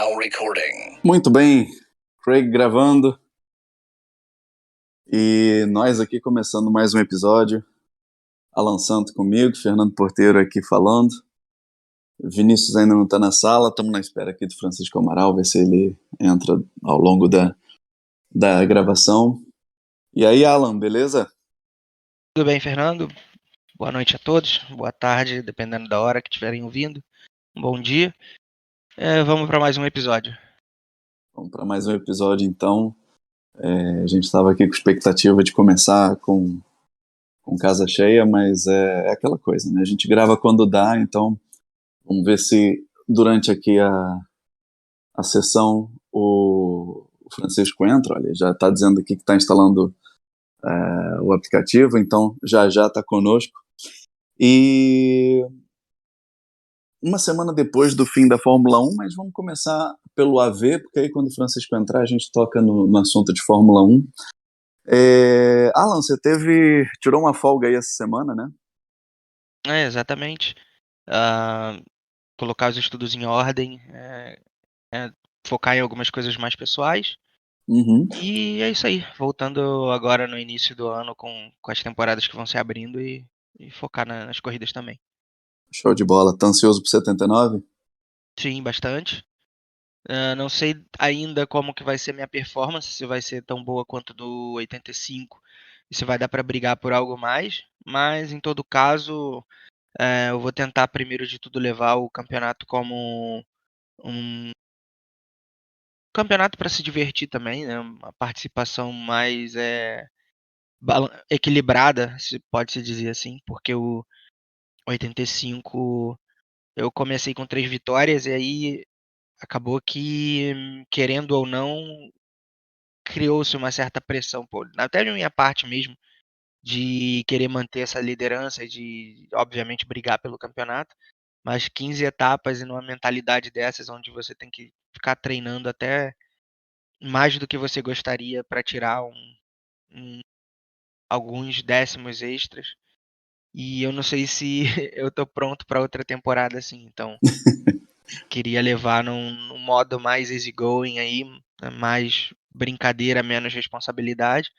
Now recording. Muito bem, Craig gravando e nós aqui começando mais um episódio. Alan Santo comigo, Fernando Porteiro aqui falando. Vinícius ainda não está na sala, estamos na espera aqui do Francisco Amaral, ver se ele entra ao longo da gravação. E aí, Alan, beleza? Tudo bem, Fernando? Boa noite a todos, boa tarde, dependendo da hora que estiverem ouvindo. Bom dia. Vamos para mais um episódio. Vamos para mais um episódio, então. A gente estava aqui com expectativa de começar com casa cheia, mas é aquela coisa, né? A gente grava quando dá, então vamos ver se durante aqui a sessão o Francisco entra. Olha, já está dizendo aqui que está instalando o aplicativo, então já está conosco. E uma semana depois do fim da Fórmula 1, mas vamos começar pelo AV, porque aí quando o Francisco entrar a gente toca no assunto de Fórmula 1. Alan, você tirou uma folga aí essa semana, né? Exatamente. Colocar os estudos em ordem, focar em algumas coisas mais pessoais. Uhum. E é isso aí. Voltando agora no início do ano com as temporadas que vão se abrindo e focar nas corridas também. Show de bola. Tá ansioso pro 79? Sim, bastante. Não sei ainda como que vai ser minha performance, se vai ser tão boa quanto do 85 e se vai dar para brigar por algo mais, mas em todo caso, eu vou tentar primeiro de tudo levar o campeonato como um campeonato para se divertir também, né? Uma participação mais equilibrada, se pode se dizer assim, porque o 85 eu comecei com 3 vitórias e aí acabou que, querendo ou não, criou-se uma certa pressão, pô, até de minha parte mesmo, de querer manter essa liderança, de obviamente brigar pelo campeonato, mas 15 etapas e numa mentalidade dessas, onde você tem que ficar treinando até mais do que você gostaria para tirar um alguns décimos extras, e eu não sei se eu tô pronto para outra temporada assim, então queria levar num modo mais easygoing aí, né, mais brincadeira, menos responsabilidade.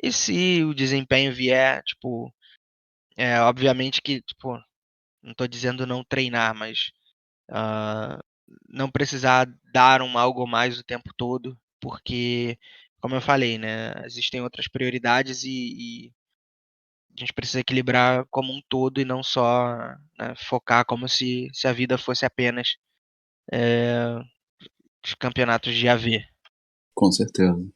E se o desempenho vier, tipo, obviamente que, tipo, não tô dizendo não treinar, mas ah, não precisar dar algo mais o tempo todo, porque, como eu falei, né, existem outras prioridades e a gente precisa equilibrar como um todo e não só, né, focar como se a vida fosse apenas os campeonatos de AV. Com certeza.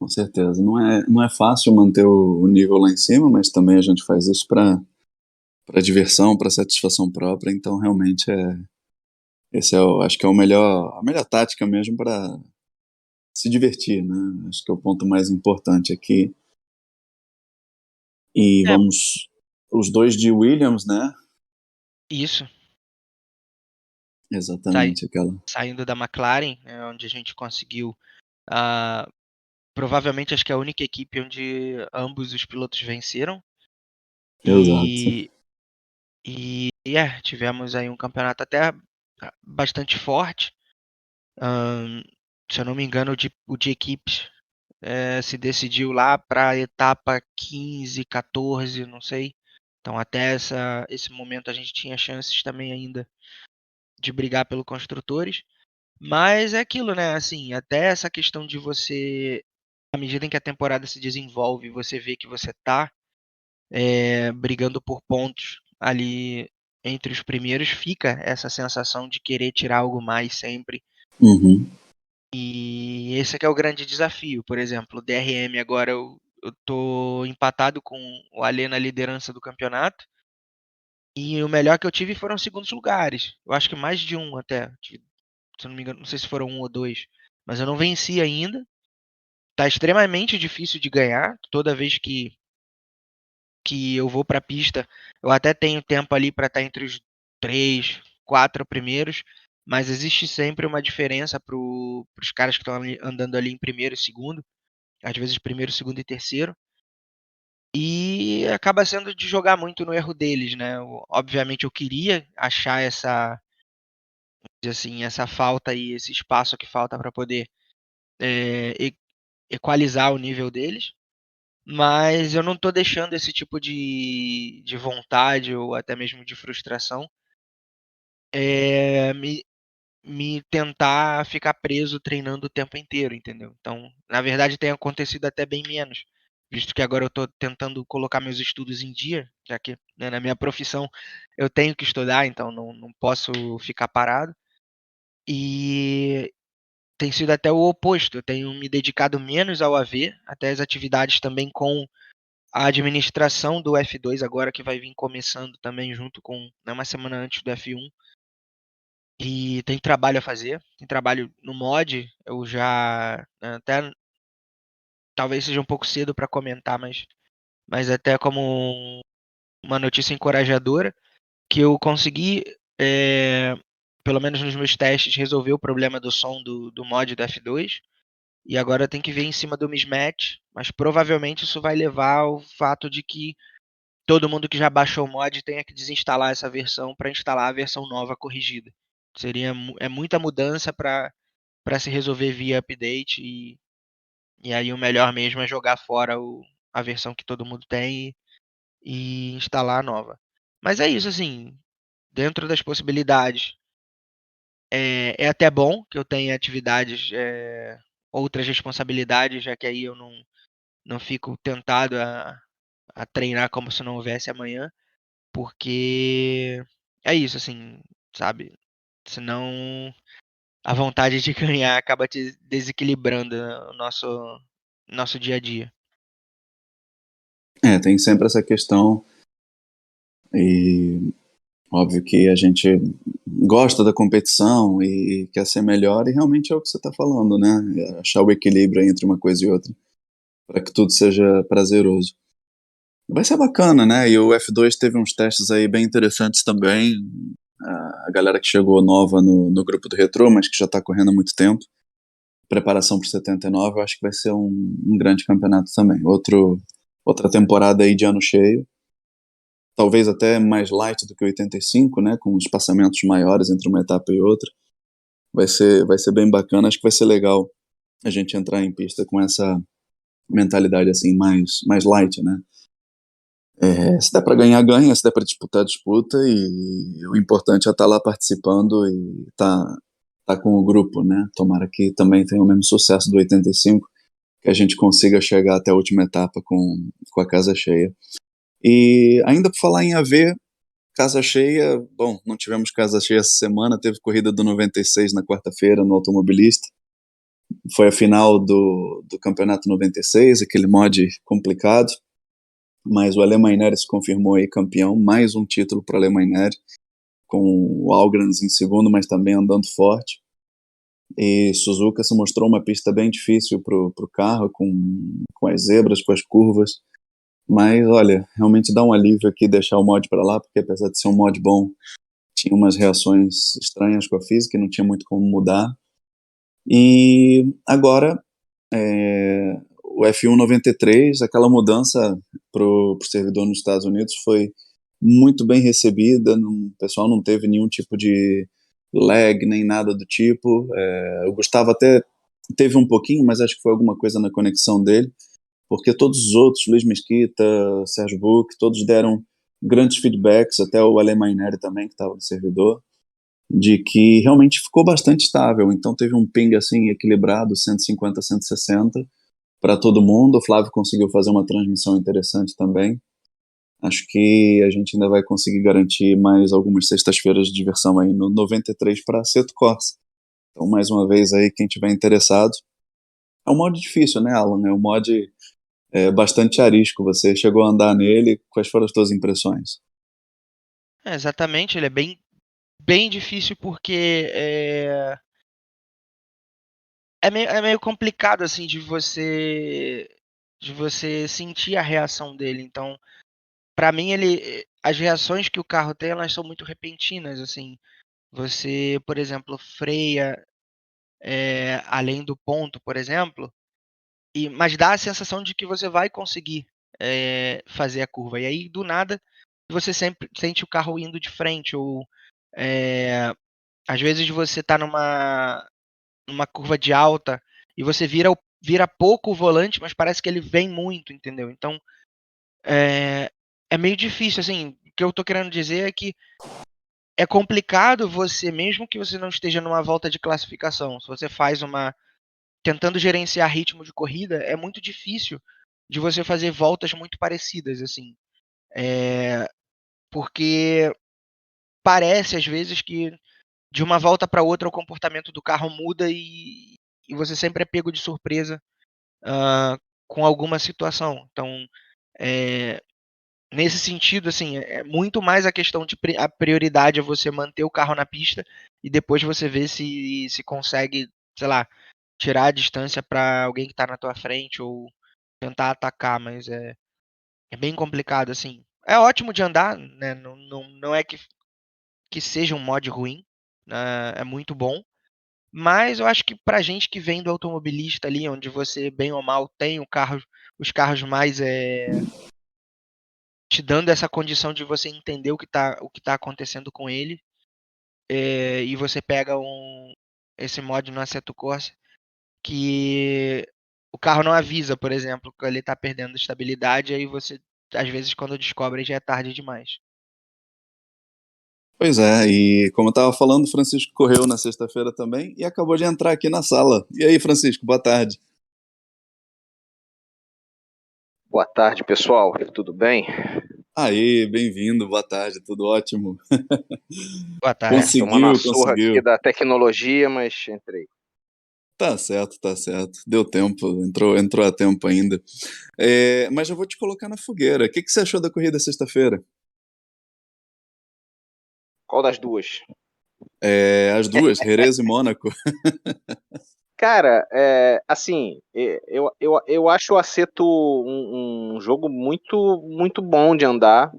Com certeza. Não é fácil manter o nível lá em cima, mas também a gente faz isso para diversão, para satisfação própria. Então, realmente, esse acho que é a melhor tática mesmo para se divertir, né? Acho que é o ponto mais importante aqui. E É, vamos, os dois de Williams, né? isso, sai- Exatamente, aquela. saindo da McLaren, né, onde a gente conseguiu, ah, provavelmente acho que é a única equipe onde ambos os pilotos venceram. Exato. E, tivemos aí um campeonato até bastante forte. Ahn, Se eu não me engano, o de equipes se decidiu lá para a etapa 15, 14, não sei. Então até esse momento a gente tinha chances também ainda de brigar pelo construtores. Mas é aquilo, né? Assim, até essa questão de você, à medida em que a temporada se desenvolve, você vê que você tá brigando por pontos ali entre os primeiros, fica essa sensação de querer tirar algo mais sempre. Uhum. E esse é que é o grande desafio. Por exemplo, o DRM agora eu tô empatado com o Alê na liderança do campeonato. E o melhor que eu tive foram segundos lugares. Eu acho que mais de um até. Se eu não me engano, não sei se foram um ou dois. Mas eu não venci ainda. Tá extremamente difícil de ganhar. Toda vez que eu vou para a pista, eu até tenho tempo ali para estar entre os 3, 4 primeiros, mas existe sempre uma diferença para os caras que estão andando ali em primeiro e segundo, às vezes primeiro, segundo e terceiro, e acaba sendo de jogar muito no erro deles, né? Obviamente eu queria achar assim, essa falta aí, esse espaço que falta para poder equalizar o nível deles. Mas eu não tô deixando esse tipo de vontade ou até mesmo de frustração me tentar ficar preso treinando o tempo inteiro, entendeu? Então, na verdade, tem acontecido até bem menos, visto que agora eu tô tentando colocar meus estudos em dia, já que, né, na minha profissão eu tenho que estudar, então não posso ficar parado. E tem sido até o oposto, eu tenho me dedicado menos ao AV, até as atividades também com a administração do F2 agora que vai vir começando também junto com, né, uma semana antes do F1. E tem trabalho a fazer, tem trabalho no mod, eu já até talvez seja um pouco cedo para comentar, mas até como uma notícia encorajadora, que eu consegui, pelo menos nos meus testes, resolver o problema do som do mod do F2, e agora tem que ver em cima do mismatch, mas provavelmente isso vai levar ao fato de que todo mundo que já baixou o mod tenha que desinstalar essa versão para instalar a versão nova corrigida. É muita mudança para se resolver via update e aí o melhor mesmo é jogar fora a versão que todo mundo tem e instalar a nova. Mas é isso, assim, dentro das possibilidades, é até bom que eu tenha atividades, outras responsabilidades, já que aí eu não fico tentado a treinar como se não houvesse amanhã, porque é isso, assim, sabe? Senão a vontade de ganhar acaba te desequilibrando, né, o nosso dia a dia. Tem sempre essa questão, e óbvio que a gente gosta da competição e quer ser melhor, e realmente é o que você está falando, né? É achar o equilíbrio entre uma coisa e outra, para que tudo seja prazeroso. Vai ser bacana, né? E o F2 teve uns testes aí bem interessantes também. A galera que chegou nova no grupo do Retro, mas que já está correndo há muito tempo. Preparação para 79, eu acho que vai ser um grande campeonato também. Outra temporada aí de ano cheio. Talvez até mais light do que 85, né? Com espaçamentos maiores entre uma etapa e outra. Vai ser bem bacana. Acho que vai ser legal a gente entrar em pista com essa mentalidade assim mais light, né? Se der para ganhar, ganha, se der para disputar, disputa, e o importante é estar lá participando e tá com o grupo, né? Tomara que também tenha o mesmo sucesso do 85, que a gente consiga chegar até a última etapa com a casa cheia. E ainda por falar em AV, casa cheia, bom, não tivemos casa cheia essa semana, teve corrida do 96 na quarta-feira no Automobilista, foi a final do Campeonato 96, aquele mod complicado, mas o Alemanha se confirmou aí campeão, mais um título para o Alemanha, com o Algranz em segundo, mas também andando forte. E Suzuka se mostrou uma pista bem difícil para o carro, com as zebras, com as curvas. Mas olha, realmente dá um alívio aqui deixar o mod para lá, porque apesar de ser um mod bom, tinha umas reações estranhas com a física e não tinha muito como mudar. E agora, o F1 93, aquela mudança pro servidor nos Estados Unidos foi muito bem recebida, o pessoal não teve nenhum tipo de lag, nem nada do tipo. O Gustavo até teve um pouquinho, mas acho que foi alguma coisa na conexão dele, porque todos os outros, Luiz Mesquita, Sérgio Buch, todos deram grandes feedbacks, até o Ale Maineri também, que estava no servidor, de que realmente ficou bastante estável. Então teve um ping assim equilibrado, 150, 160 para todo mundo. O Flávio conseguiu fazer uma transmissão interessante também. Acho que a gente ainda vai conseguir garantir mais algumas sextas-feiras de diversão aí no 93 para Seto Corsa. Então, mais uma vez aí, quem tiver interessado. É um mod difícil, né, Alan? É um mod bastante arisco. Você chegou a andar nele, quais foram as suas impressões? Exatamente, ele é bem difícil porque é meio complicado assim de você sentir a reação dele. Então, para mim as reações que o carro tem, elas são muito repentinas, assim. Você, por exemplo, freia além do ponto, por exemplo, mas dá a sensação de que você vai conseguir fazer a curva. E aí, do nada, você sempre sente o carro indo de frente ou Às vezes você tá numa curva de alta e você vira pouco o volante, mas parece que ele vem muito, entendeu? Então, é meio difícil, assim, o que eu tô querendo dizer é que é complicado você, mesmo que você não esteja numa volta de classificação, se você faz tentando gerenciar ritmo de corrida, é muito difícil de você fazer voltas muito parecidas, assim, porque parece às vezes que de uma volta para outra o comportamento do carro muda e você sempre é pego de surpresa com alguma situação. Então, é, nesse sentido, assim, é muito mais a questão de a prioridade é você manter o carro na pista e depois você ver se consegue, sei lá, tirar a distância para alguém que está na tua frente ou tentar atacar, mas é bem complicado, assim. É ótimo de andar, né? Não é que seja um mod ruim, né? É muito bom. Mas eu acho que pra gente que vem do automobilista ali, onde você, bem ou mal, tem os carros mais te dando essa condição de você entender o que tá acontecendo com ele, e você pega esse mod no Assetto Corsa, que o carro não avisa, por exemplo, que ele tá perdendo estabilidade, aí você, às vezes, quando descobre, já é tarde demais. Pois é, e como eu estava falando, o Francisco correu na sexta-feira também e acabou de entrar aqui na sala. E aí, Francisco, boa tarde. Boa tarde, pessoal. Tudo bem? Aí, bem-vindo, boa tarde, tudo ótimo. Boa tarde. Tomando uma Conseguiu, surra aqui conseguiu. da tecnologia, mas entrei. Tá certo, tá certo. Deu tempo, entrou a tempo ainda. Mas já vou te colocar na fogueira. O que que você achou da corrida sexta-feira? Qual das duas? As duas, Jerez e Mônaco. Cara, assim, eu acho o Aceto um jogo muito, muito bom de andar,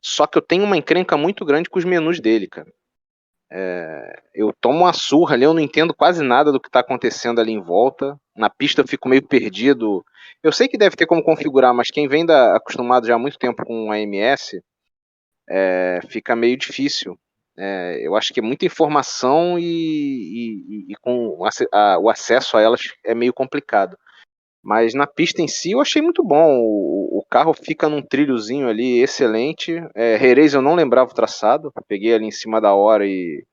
só que eu tenho uma encrenca muito grande com os menus dele, cara. Eu tomo uma surra ali, eu não entendo quase nada do que está acontecendo ali em volta. Na pista eu fico meio perdido. Eu sei que deve ter como configurar, mas quem vem acostumado já há muito tempo com AMS, fica meio difícil. Eu acho que é muita informação e com o acesso a elas é meio complicado. Mas na pista em si eu achei muito bom. O carro fica num trilhozinho ali excelente. Jerez eu não lembrava o traçado, peguei ali em cima da hora e.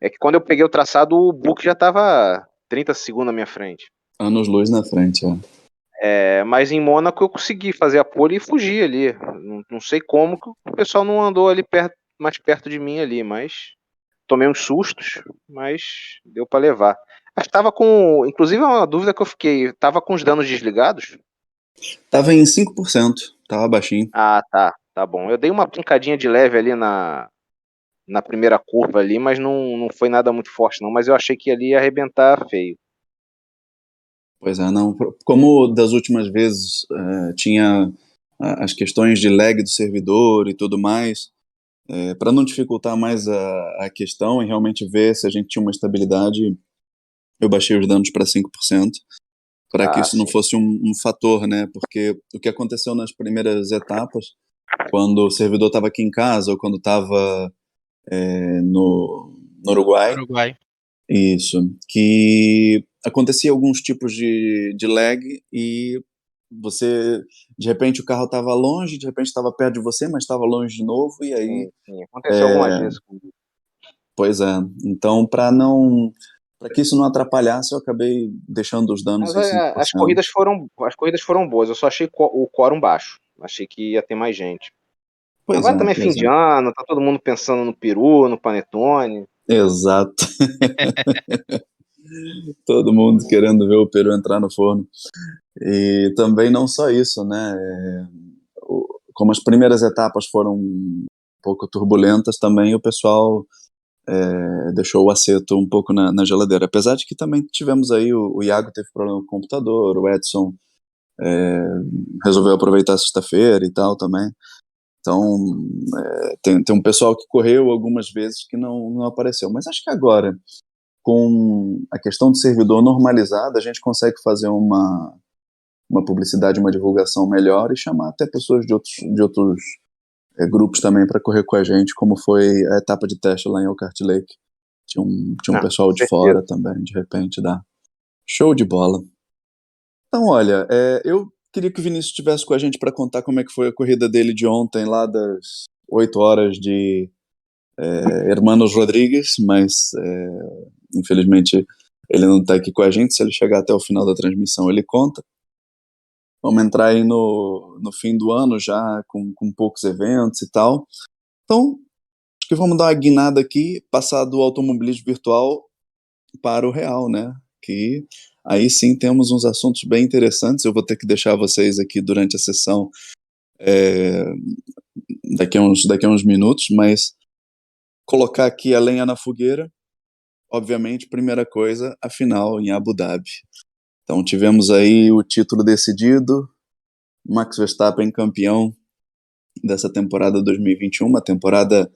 É que quando eu peguei o traçado, o Book já estava 30 segundos na minha frente. Anos-luz na frente, ó. Mas em Mônaco eu consegui fazer a pole e fugir ali. Não sei como que o pessoal não andou ali mais perto de mim ali, mas tomei uns sustos, mas deu para levar. Estava com, inclusive é uma dúvida que eu fiquei, estava com os danos desligados? Tava em 5%, tava baixinho. Ah, tá bom. Eu dei uma pancadinha de leve ali na primeira curva ali, mas não foi nada muito forte não, mas eu achei que ali ia arrebentar feio. Pois é, não. Como das últimas vezes tinha as questões de lag do servidor e tudo mais, para não dificultar mais a questão e realmente ver se a gente tinha uma estabilidade, eu baixei os danos para 5%, para que Ah, isso não sim. fosse um fator, né? Porque o que aconteceu nas primeiras etapas, quando o servidor estava aqui em casa ou quando estava no Uruguai, Uruguai. isso, que acontecia alguns tipos de lag e você, de repente o carro estava longe, de repente estava perto de você, mas estava longe de novo, e aí, Sim. Aconteceu algumas vezes comigo. pois é. Então, para que isso não atrapalhasse, eu acabei deixando os danos Mas em as 5%. corridas foram boas. Eu só achei o quórum baixo. Achei que ia ter mais gente. Pois é, Agora também é fim pois é. de ano, tá todo mundo pensando no peru, no panetone. Exato. Todo mundo querendo ver o peru entrar no forno. E também não só isso, né? Como as primeiras etapas foram um pouco turbulentas, também o pessoal deixou o Aceto um pouco na geladeira. Apesar de que também tivemos aí, o Iago teve problema com o computador, o Edson resolveu aproveitar a sexta-feira e tal também. Então, tem um pessoal que correu algumas vezes que não apareceu. Mas acho que agora, com a questão de servidor normalizada, a gente consegue fazer uma publicidade, uma divulgação melhor e chamar até pessoas de outros grupos também para correr com a gente, como foi a etapa de teste lá em Elkhart Lake. Tinha um Não, pessoal com de certeza. fora também, de repente dá. Show de bola. Então, olha, eu queria que o Vinícius estivesse com a gente para contar como é que foi a corrida dele de ontem, lá das 8 horas de Hermanos Rodrigues, mas infelizmente ele não está aqui com a gente. Se ele chegar até o final da transmissão, ele conta. Vamos entrar aí no fim do ano já, com poucos eventos e tal. Então, acho que vamos dar uma guinada aqui, passar do automobilismo virtual para o real, né? Que aí sim temos uns assuntos bem interessantes. Eu vou ter que deixar vocês aqui durante a sessão é, daqui a uns minutos, mas colocar aqui a lenha na fogueira, obviamente, primeira coisa, a final em Abu Dhabi. Então tivemos aí o título decidido, Max Verstappen campeão dessa temporada 2021, uma temporada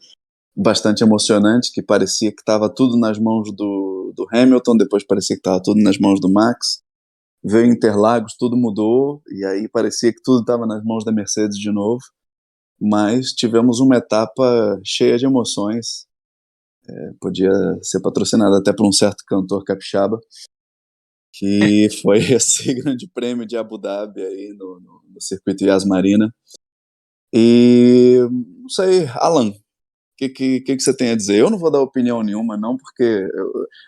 bastante emocionante, que parecia que estava tudo nas mãos do Hamilton, depois parecia que estava tudo nas mãos do Max. Veio Interlagos, tudo mudou, e aí parecia que tudo estava nas mãos da Mercedes de novo, mas tivemos uma etapa cheia de emoções, podia ser patrocinada até por um certo cantor capixaba, que foi esse grande prêmio de Abu Dhabi aí no circuito Yas Marina. E não sei, Alan, o que você tem a dizer? Eu não vou dar opinião nenhuma, não, porque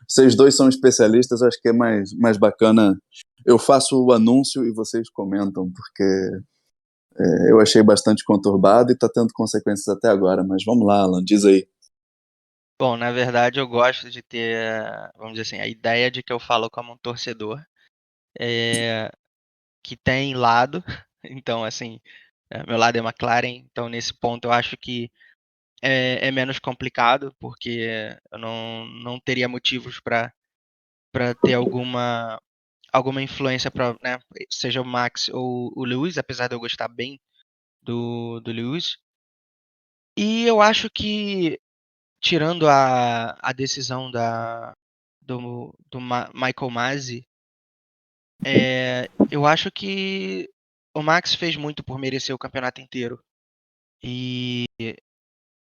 vocês dois são especialistas, acho que é mais bacana. Eu faço o anúncio e vocês comentam, porque eu achei bastante conturbado e está tendo consequências até agora. Mas vamos lá, Alan, diz aí. Bom, na verdade eu gosto de ter, vamos dizer assim, a ideia de que eu falo como um torcedor que tem lado. Então, assim, meu lado é McLaren, então nesse ponto eu acho que é menos complicado, porque eu não teria motivos para ter alguma influência para, né, seja o Max ou o Lewis, apesar de eu gostar bem do Lewis. E eu acho que, tirando a decisão do Michael Masi, eu acho que o Max fez muito por merecer o campeonato inteiro. E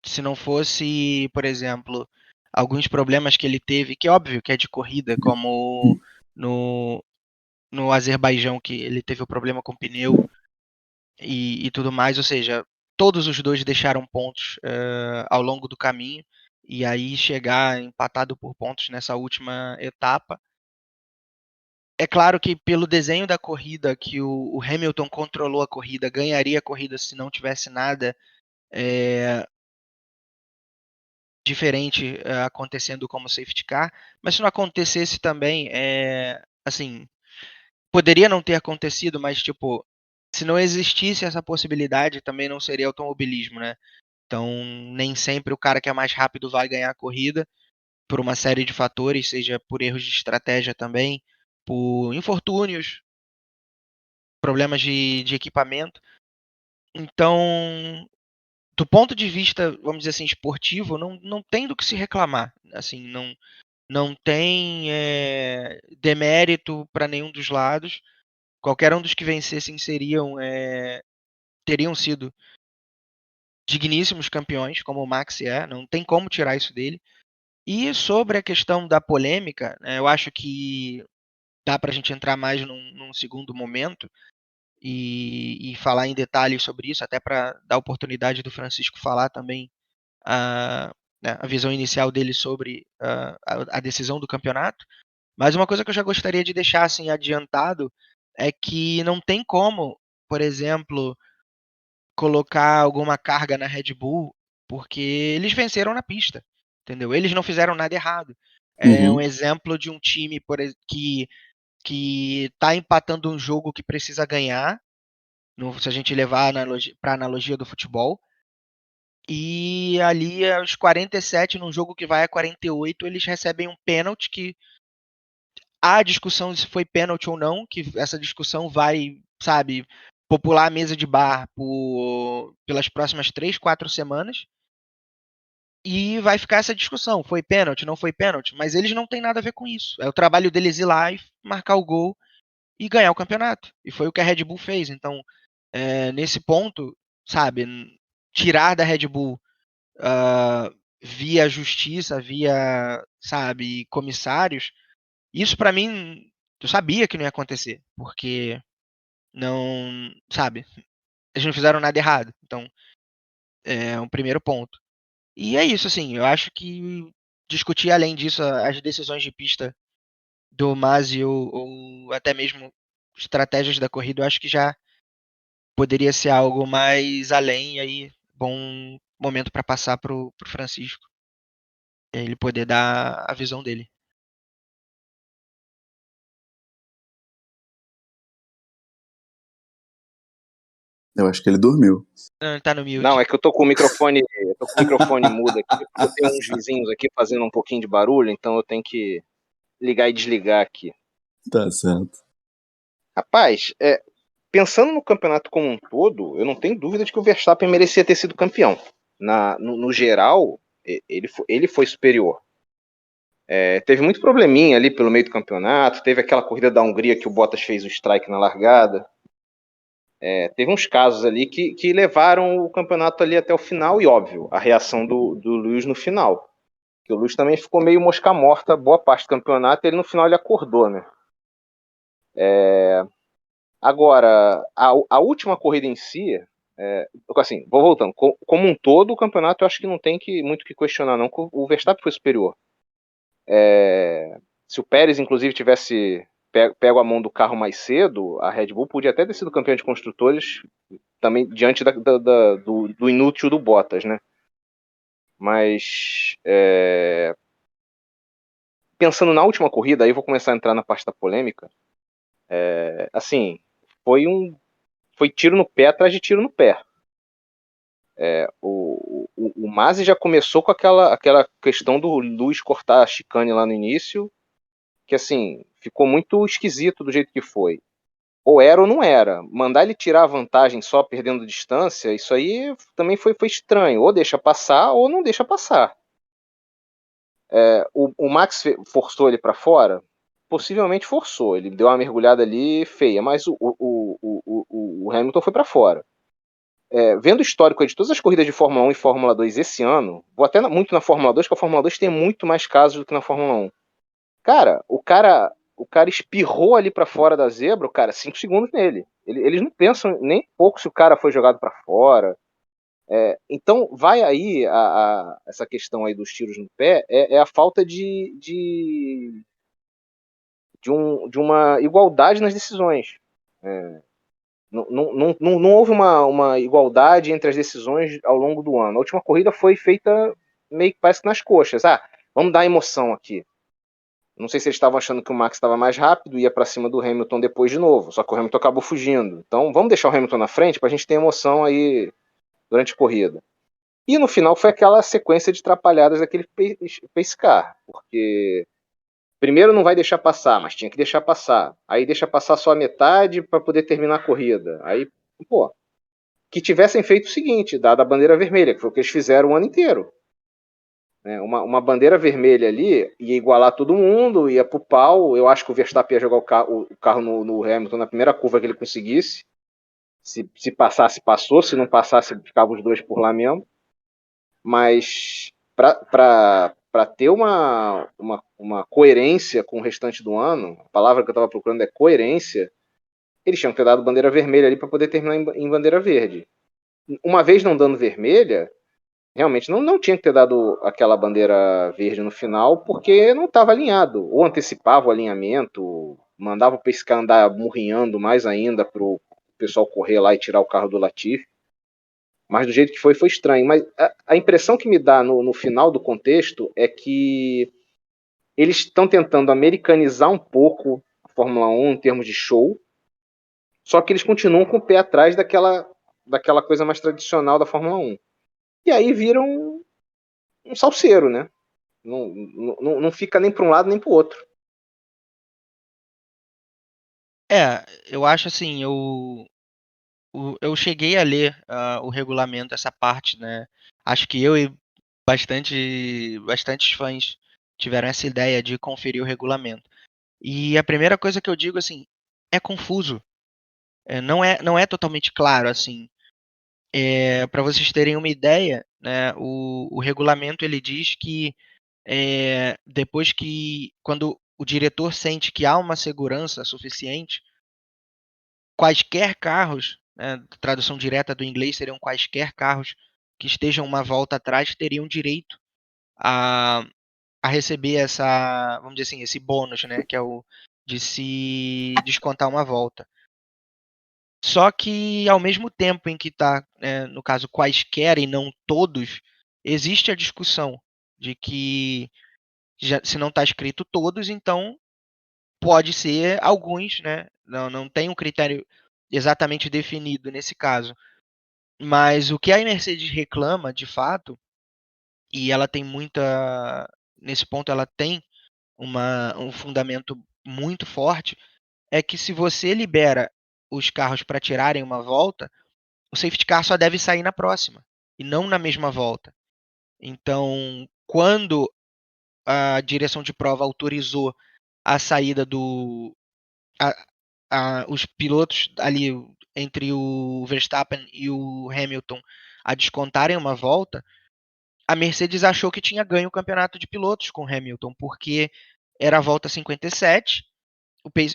se não fosse, por exemplo, alguns problemas que ele teve, que é óbvio que é de corrida, como no, no Azerbaijão, que ele teve o problema com o pneu e tudo mais, ou seja, todos os dois deixaram pontos ao longo do caminho, e aí chegar empatado por pontos nessa última etapa. É claro que pelo desenho da corrida, que o Hamilton controlou a corrida, ganharia a corrida se não tivesse nada diferente acontecendo como safety car, mas se não acontecesse também, assim, poderia não ter acontecido, mas tipo, se não existisse essa possibilidade, também não seria automobilismo, né? Então, nem sempre o cara que é mais rápido vai ganhar a corrida por uma série de fatores, seja por erros de estratégia também, por infortúnios, problemas de equipamento. Então, do ponto de vista, vamos dizer assim, esportivo, não tem do que se reclamar. Assim, não tem demérito para nenhum dos lados. Qualquer um dos que vencessem teriam sido digníssimos campeões, como o Max é, não tem como tirar isso dele. E sobre a questão da polêmica, né, eu acho que dá para a gente entrar mais num segundo momento e falar em detalhes sobre isso, até para dar oportunidade do Francisco falar também a, né, a visão inicial dele sobre a decisão do campeonato. Mas uma coisa que eu já gostaria de deixar assim adiantado é que não tem como, por exemplo, colocar alguma carga na Red Bull, porque eles venceram na pista, entendeu? Eles não fizeram nada errado. É um Uhum, exemplo de um time que está empatando um jogo que precisa ganhar, se a gente levar para a analogia do futebol, e ali aos 47, num jogo que vai a 48, eles recebem um pênalti que há discussão se foi pênalti ou não, que essa discussão vai, sabe, popular a mesa de bar pelas próximas 3, 4 semanas. E vai ficar essa discussão, foi pênalti, não foi pênalti, mas eles não têm nada a ver com isso. É o trabalho deles ir lá e marcar o gol e ganhar o campeonato. E foi o que a Red Bull fez. Então, nesse ponto, sabe, tirar da Red Bull via justiça, via, sabe, comissários, isso pra mim, eu sabia que não ia acontecer, porque não, sabe, eles não fizeram nada errado. Então, é um primeiro ponto. E é isso, assim, eu acho que discutir além disso as decisões de pista do Masi ou até mesmo estratégias da corrida, eu acho que já poderia ser algo mais além, e aí bom momento para passar pro Francisco, e aí ele poder dar a visão dele. Eu acho que ele dormiu. Não, ele tá no Não, mute. é que eu tô com o microfone mudo aqui, porque eu tenho uns vizinhos aqui fazendo um pouquinho de barulho, então eu tenho que ligar e desligar aqui. Tá certo. Rapaz, pensando no campeonato como um todo, eu não tenho dúvida de que o Verstappen merecia ter sido campeão. No geral, ele foi superior. Teve muito probleminha ali pelo meio do campeonato, teve aquela corrida da Hungria que o Bottas fez o strike na largada. Teve uns casos ali que levaram o campeonato ali até o final, e óbvio, a reação do Lewis no final. Que o Lewis também ficou meio mosca morta boa parte do campeonato, e ele no final ele acordou, né? Agora, a última corrida em si, assim, vou voltando, como um todo, o campeonato eu acho que não tem muito que questionar, não, que o Verstappen foi superior. Se o Pérez, inclusive, tivesse pego a mão do carro mais cedo, a Red Bull podia até ter sido campeão de construtores também diante do inútil do Bottas, né? Mas pensando na última corrida, aí eu vou começar a entrar na parte da polêmica. Assim, foi tiro no pé atrás de tiro no pé. O Masi já começou com aquela questão do Lewis cortar a chicane lá no início, que assim, ficou muito esquisito do jeito que foi. Ou era ou não era. Mandar ele tirar a vantagem só perdendo distância, isso aí também foi estranho. Ou deixa passar ou não deixa passar. O Max forçou ele para fora? Possivelmente forçou. Ele deu uma mergulhada ali feia, mas o Hamilton foi para fora. Vendo o histórico de todas as corridas de Fórmula 1 e Fórmula 2 esse ano, vou até muito na Fórmula 2, porque a Fórmula 2 tem muito mais casos do que na Fórmula 1. Cara, o cara espirrou ali para fora da zebra, cara, 5 segundos nele. Eles não pensam nem pouco se o cara foi jogado para fora. Então, vai aí essa questão aí dos tiros no pé, é a falta de uma igualdade nas decisões. Não houve uma igualdade entre as decisões ao longo do ano. A última corrida foi feita meio que parece que nas coxas. Vamos dar emoção aqui. Não sei se eles estavam achando que o Max estava mais rápido, ia para cima do Hamilton depois de novo, só que o Hamilton acabou fugindo. Então vamos deixar o Hamilton na frente para a gente ter emoção aí durante a corrida. E no final foi aquela sequência de atrapalhadas daquele pace car, porque primeiro não vai deixar passar, mas tinha que deixar passar. Aí deixa passar só a metade para poder terminar a corrida. Aí, pô, que tivessem feito o seguinte, dado a bandeira vermelha, que foi o que eles fizeram o ano inteiro. Uma bandeira vermelha ali ia igualar todo mundo, ia pro pau. Eu acho que o Verstappen ia jogar o carro no Hamilton na primeira curva que ele conseguisse. Se passasse, passou. Se não passasse, ficavam os dois por lá mesmo. Mas para ter uma coerência com o restante do ano, a palavra que eu estava procurando é coerência, eles tinham que ter dado bandeira vermelha ali para poder terminar em bandeira verde. Uma vez não dando vermelha, realmente não tinha que ter dado aquela bandeira verde no final, porque não estava alinhado. Ou antecipava o alinhamento, mandava o Pescar andar murrinhando mais ainda para o pessoal correr lá e tirar o carro do Latifi. Mas do jeito que foi estranho. Mas a impressão que me dá no final do contexto é que eles estão tentando americanizar um pouco a Fórmula 1 em termos de show, só que eles continuam com o pé atrás daquela coisa mais tradicional da Fórmula 1. E aí viram um salseiro, né? Não fica nem para um lado nem para o outro. Eu acho assim, eu cheguei a ler o regulamento, essa parte, né? Acho que eu e bastantes fãs tiveram essa ideia de conferir o regulamento. E a primeira coisa que eu digo, assim, é confuso. Não é totalmente claro, assim. Para vocês terem uma ideia, né, o regulamento ele diz que depois que, quando o diretor sente que há uma segurança suficiente, quaisquer carros, né, tradução direta do inglês seriam quaisquer carros que estejam uma volta atrás teriam direito a, a receber essa, vamos dizer assim, esse bônus, né, que é o de se descontar uma volta. Só que ao mesmo tempo em que está, no caso, quaisquer e não todos, existe a discussão de que se não está escrito todos, então pode ser alguns, né? Não tem um critério exatamente definido nesse caso. Mas o que a Mercedes reclama, de fato, e ela tem muita. Nesse ponto, ela tem um fundamento muito forte, é que se você libera os carros para tirarem uma volta, o safety car só deve sair na próxima, e não na mesma volta. Então, quando a direção de prova autorizou a saída os pilotos ali entre o Verstappen e o Hamilton a descontarem uma volta, a Mercedes achou que tinha ganho o campeonato de pilotos com o Hamilton, porque era a volta 57,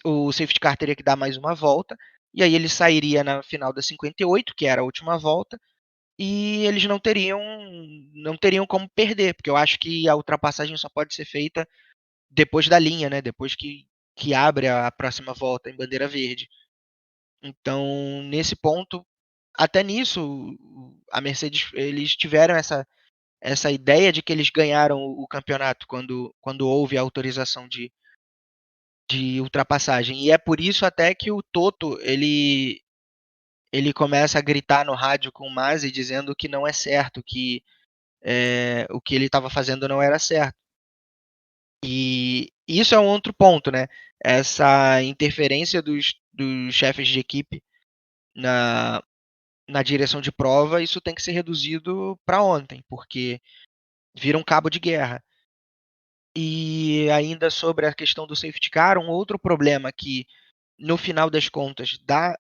o safety car teria que dar mais uma volta, e aí ele sairia na final da 58, que era a última volta, e eles não teriam como perder, porque eu acho que a ultrapassagem só pode ser feita depois da linha, né? Depois que abre a próxima volta em bandeira verde. Então, nesse ponto, até nisso, a Mercedes, eles tiveram essa ideia de que eles ganharam o campeonato quando houve a autorização de ultrapassagem. E é por isso até que o Toto, ele começa a gritar no rádio com o Masi dizendo que não é certo, que o que ele estava fazendo não era certo. E isso é um outro ponto, né? Essa interferência dos chefes de equipe na direção de prova, isso tem que ser reduzido para ontem, porque vira um cabo de guerra. E ainda sobre a questão do safety car, um outro problema que, no final das contas, dá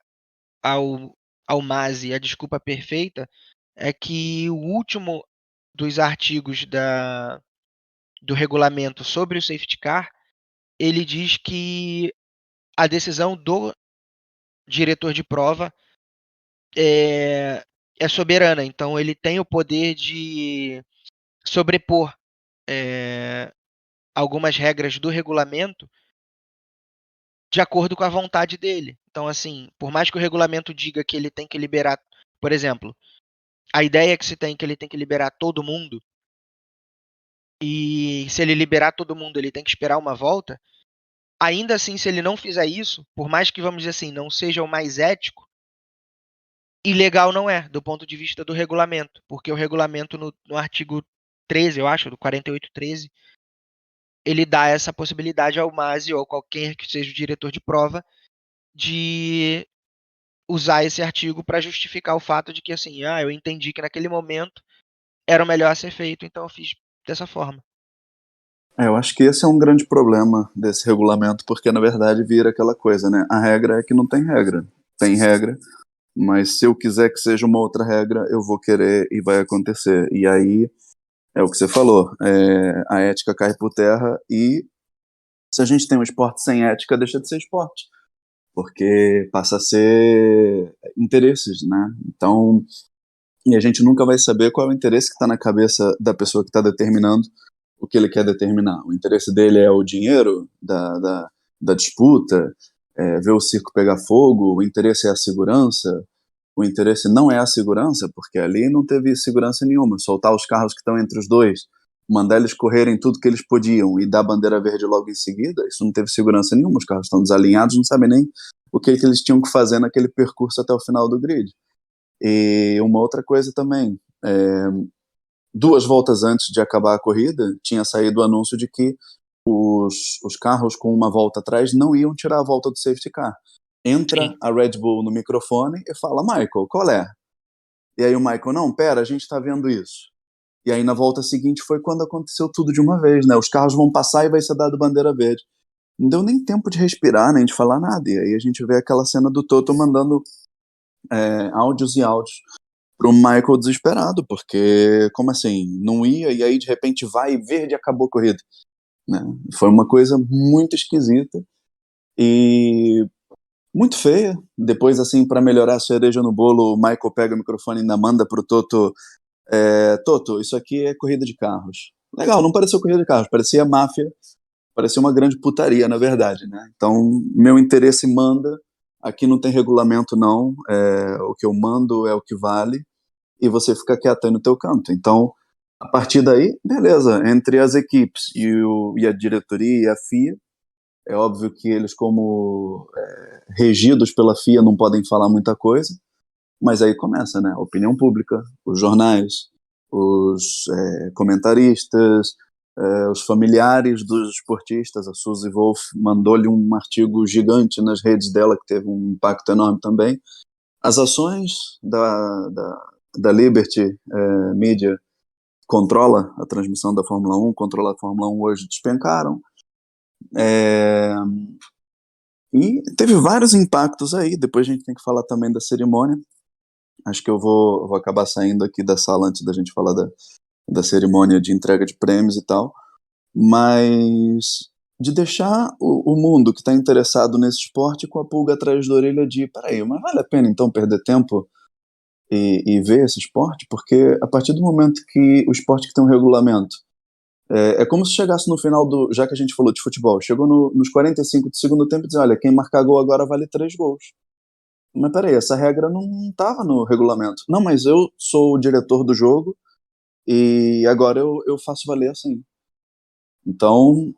ao Masi a desculpa perfeita é que o último dos artigos do regulamento sobre o safety car, ele diz que a decisão do diretor de prova é soberana, então ele tem o poder de sobrepor algumas regras do regulamento de acordo com a vontade dele. Então, assim, por mais que o regulamento diga que ele tem que liberar, por exemplo, a ideia que se tem que ele tem que liberar todo mundo, e se ele liberar todo mundo, ele tem que esperar uma volta, ainda assim, se ele não fizer isso, por mais que, vamos dizer assim, não seja o mais ético, ilegal não é, do ponto de vista do regulamento, porque o regulamento no artigo 13, eu acho, do 48.13, ele dá essa possibilidade ao Masi ou qualquer que seja o diretor de prova de usar esse artigo para justificar o fato de que, assim, eu entendi que naquele momento era o melhor a ser feito, então eu fiz dessa forma. Eu acho que esse é um grande problema desse regulamento, porque na verdade vira aquela coisa, né? A regra é que não tem regra. Tem regra, mas se eu quiser que seja uma outra regra, eu vou querer e vai acontecer. E aí é o que você falou, a ética cai por terra e se a gente tem um esporte sem ética, deixa de ser esporte, porque passa a ser interesses, né? Então, e a gente nunca vai saber qual é o interesse que está na cabeça da pessoa que está determinando o que ele quer determinar. O interesse dele é o dinheiro da disputa, ver o circo pegar fogo, o interesse é a segurança, o interesse não é a segurança, porque ali não teve segurança nenhuma. Soltar os carros que estão entre os dois, mandar eles correrem tudo que eles podiam e dar bandeira verde logo em seguida, isso não teve segurança nenhuma. Os carros estão desalinhados, não sabem nem o que eles tinham que fazer naquele percurso até o final do grid. E uma outra coisa também, 2 voltas antes de acabar a corrida, tinha saído o anúncio de que os carros com uma volta atrás não iam tirar a volta do safety car. Entra Sim. a Red Bull no microfone e fala, Michael, qual é? E aí o Michael, não, pera, a gente tá vendo isso. E aí na volta seguinte foi quando aconteceu tudo de uma vez, né? Os carros vão passar e vai ser dado bandeira verde. Não deu nem tempo de respirar, nem de falar nada. E aí a gente vê aquela cena do Toto mandando áudios e áudios pro Michael desesperado, porque como assim? Não ia, e aí de repente vai, verde, acabou a corrida, né? Foi uma coisa muito esquisita e muito feia. Depois, assim, para melhorar a cereja no bolo, o Michael pega o microfone e ainda manda pro Toto: Toto, isso aqui é corrida de carros. Legal, não pareceu corrida de carros, parecia máfia, parecia uma grande putaria, na verdade, né? Então, meu interesse manda, aqui não tem regulamento não, o que eu mando é o que vale, e você fica quieto aí no teu canto. Então, a partir daí, beleza, entre as equipes e a diretoria e a FIA, é óbvio que eles, como regidos pela FIA, não podem falar muita coisa, mas aí começa, né? A opinião pública, os jornais, os comentaristas, os familiares dos esportistas. A Suzy Wolff mandou-lhe um artigo gigante nas redes dela, que teve um impacto enorme também. As ações da Liberty Media, controla a transmissão da Fórmula 1, controla a Fórmula 1 hoje, despencaram. E teve vários impactos aí. Depois a gente tem que falar também da cerimônia. Acho que eu vou acabar saindo aqui da sala antes da gente falar da cerimônia de entrega de prêmios e tal. Mas de deixar o mundo que está interessado nesse esporte com a pulga atrás da orelha de: peraí, mas vale a pena então perder tempo e ver esse esporte? Porque a partir do momento que o esporte que tem um regulamento, é como se chegasse no final já que a gente falou de futebol, chegou nos 45 do segundo tempo e dizer: olha, quem marcar gol agora vale 3 gols. Mas peraí, essa regra não estava no regulamento. Não, mas eu sou o diretor do jogo e agora eu faço valer assim. Então,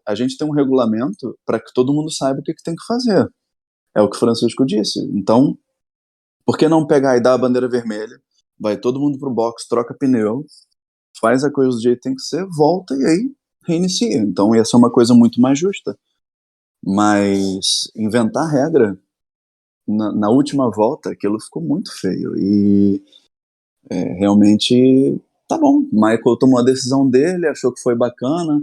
a gente tem um regulamento para que todo mundo saiba o que tem que fazer. É o que o Francisco disse. Então, por que não pegar e dar a bandeira vermelha? Vai todo mundo pro box, troca pneu, faz a coisa do jeito que tem que ser, volta e aí reinicia. Então, ia ser uma coisa muito mais justa. Mas inventar regra na última volta, aquilo ficou muito feio. E realmente, tá bom. Michael tomou a decisão dele, achou que foi bacana,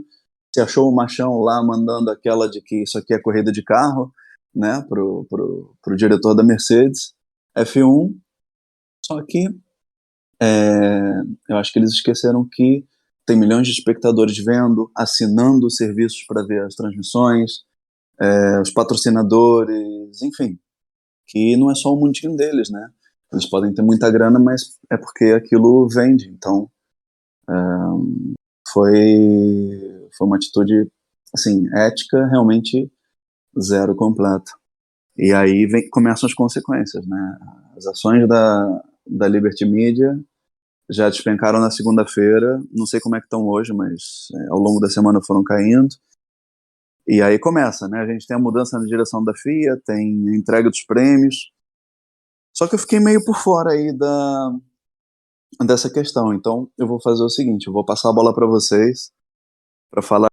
se achou o machão lá mandando aquela de que isso aqui é corrida de carro, né, pro diretor da Mercedes, F1. Só que eu acho que eles esqueceram que tem milhões de espectadores vendo, assinando os serviços para ver as transmissões, os patrocinadores, enfim, que não é só o mundinho deles, né? Eles podem ter muita grana, mas é porque aquilo vende. Então, foi uma atitude, assim, ética realmente zero completa. E aí começam as consequências, né? As ações da Liberty Media já despencaram na segunda-feira, não sei como é que estão hoje, mas ao longo da semana foram caindo. E aí começa, né? A gente tem a mudança na direção da FIA, tem a entrega dos prêmios. Só que eu fiquei meio por fora aí dessa questão. Então eu vou fazer o seguinte, eu vou passar a bola para vocês para falar.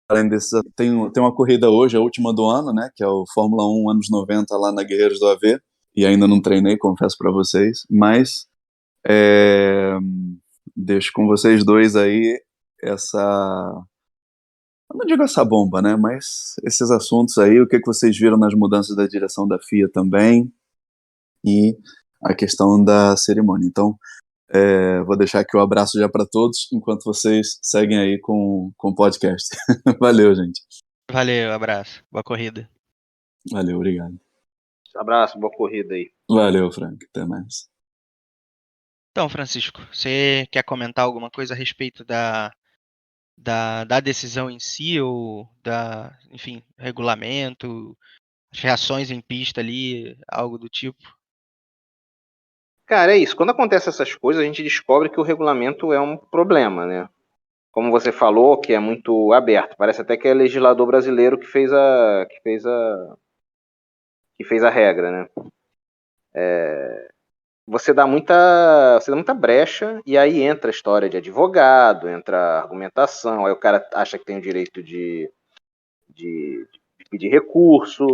Além desses, tem uma corrida hoje, a última do ano, né? Que é o Fórmula 1 anos 90 lá na Guerreiros do AV. E ainda não treinei, confesso para vocês. Mas deixo com vocês dois aí essa... Eu não digo essa bomba, né? Mas esses assuntos aí, o que vocês viram nas mudanças da direção da FIA também e a questão da cerimônia. Então, vou deixar aqui o abraço já para todos, enquanto vocês seguem aí com o podcast. Valeu, gente. Valeu, abraço. Boa corrida. Valeu, obrigado. Abraço, boa corrida aí. Valeu, Frank. Até mais. Então, Francisco, você quer comentar alguma coisa a respeito da decisão em si, ou enfim, regulamento, as reações em pista ali, algo do tipo? Cara, é isso. Quando acontece essas coisas, a gente descobre que o regulamento é um problema, né? Como você falou, que é muito aberto. Parece até que é legislador brasileiro que fez a regra, né? Você dá muita brecha e aí entra a história de advogado, entra a argumentação, aí o cara acha que tem o direito de pedir recurso,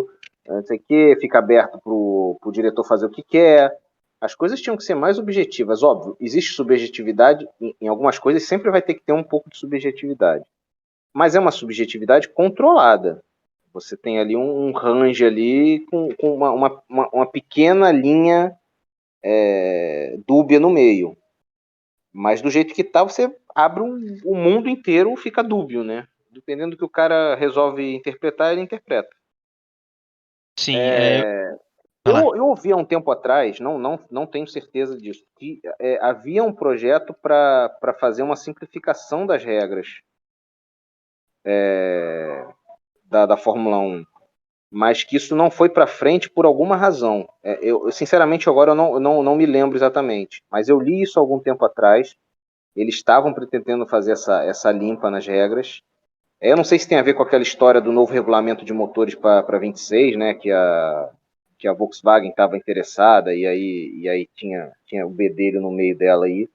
não sei o quê, fica aberto pro diretor fazer o que quer. As coisas tinham que ser mais objetivas, óbvio, existe subjetividade em algumas coisas, sempre vai ter que ter um pouco de subjetividade, mas é uma subjetividade controlada. Você tem ali um range ali com uma pequena linha dúbia no meio. Mas do jeito que tá, você abre o mundo inteiro, fica dúbio, né? Dependendo do que o cara resolve interpretar, ele interpreta. Sim, Eu ouvi há um tempo atrás, não tenho certeza disso, que havia um projeto para fazer uma simplificação das regras da Fórmula 1, mas que isso não foi para frente por alguma razão. Sinceramente, agora eu não me lembro exatamente, mas eu li isso há algum tempo atrás. Eles estavam pretendendo fazer essa limpa nas regras. Eu não sei se tem a ver com aquela história do novo regulamento de motores para 26, né, que a Volkswagen estava interessada e aí tinha o bedelho no meio dela aí.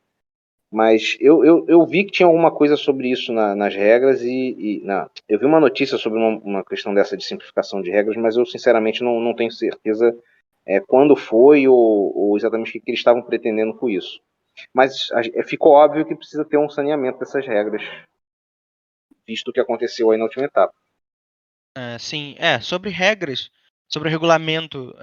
Mas eu vi que tinha alguma coisa sobre isso nas regras eu vi uma notícia sobre uma questão dessa de simplificação de regras, mas eu sinceramente não tenho certeza quando foi ou exatamente o que eles estavam pretendendo com isso. Mas ficou óbvio que precisa ter um saneamento dessas regras, visto o que aconteceu aí na última etapa. sim, sobre regras, sobre o regulamento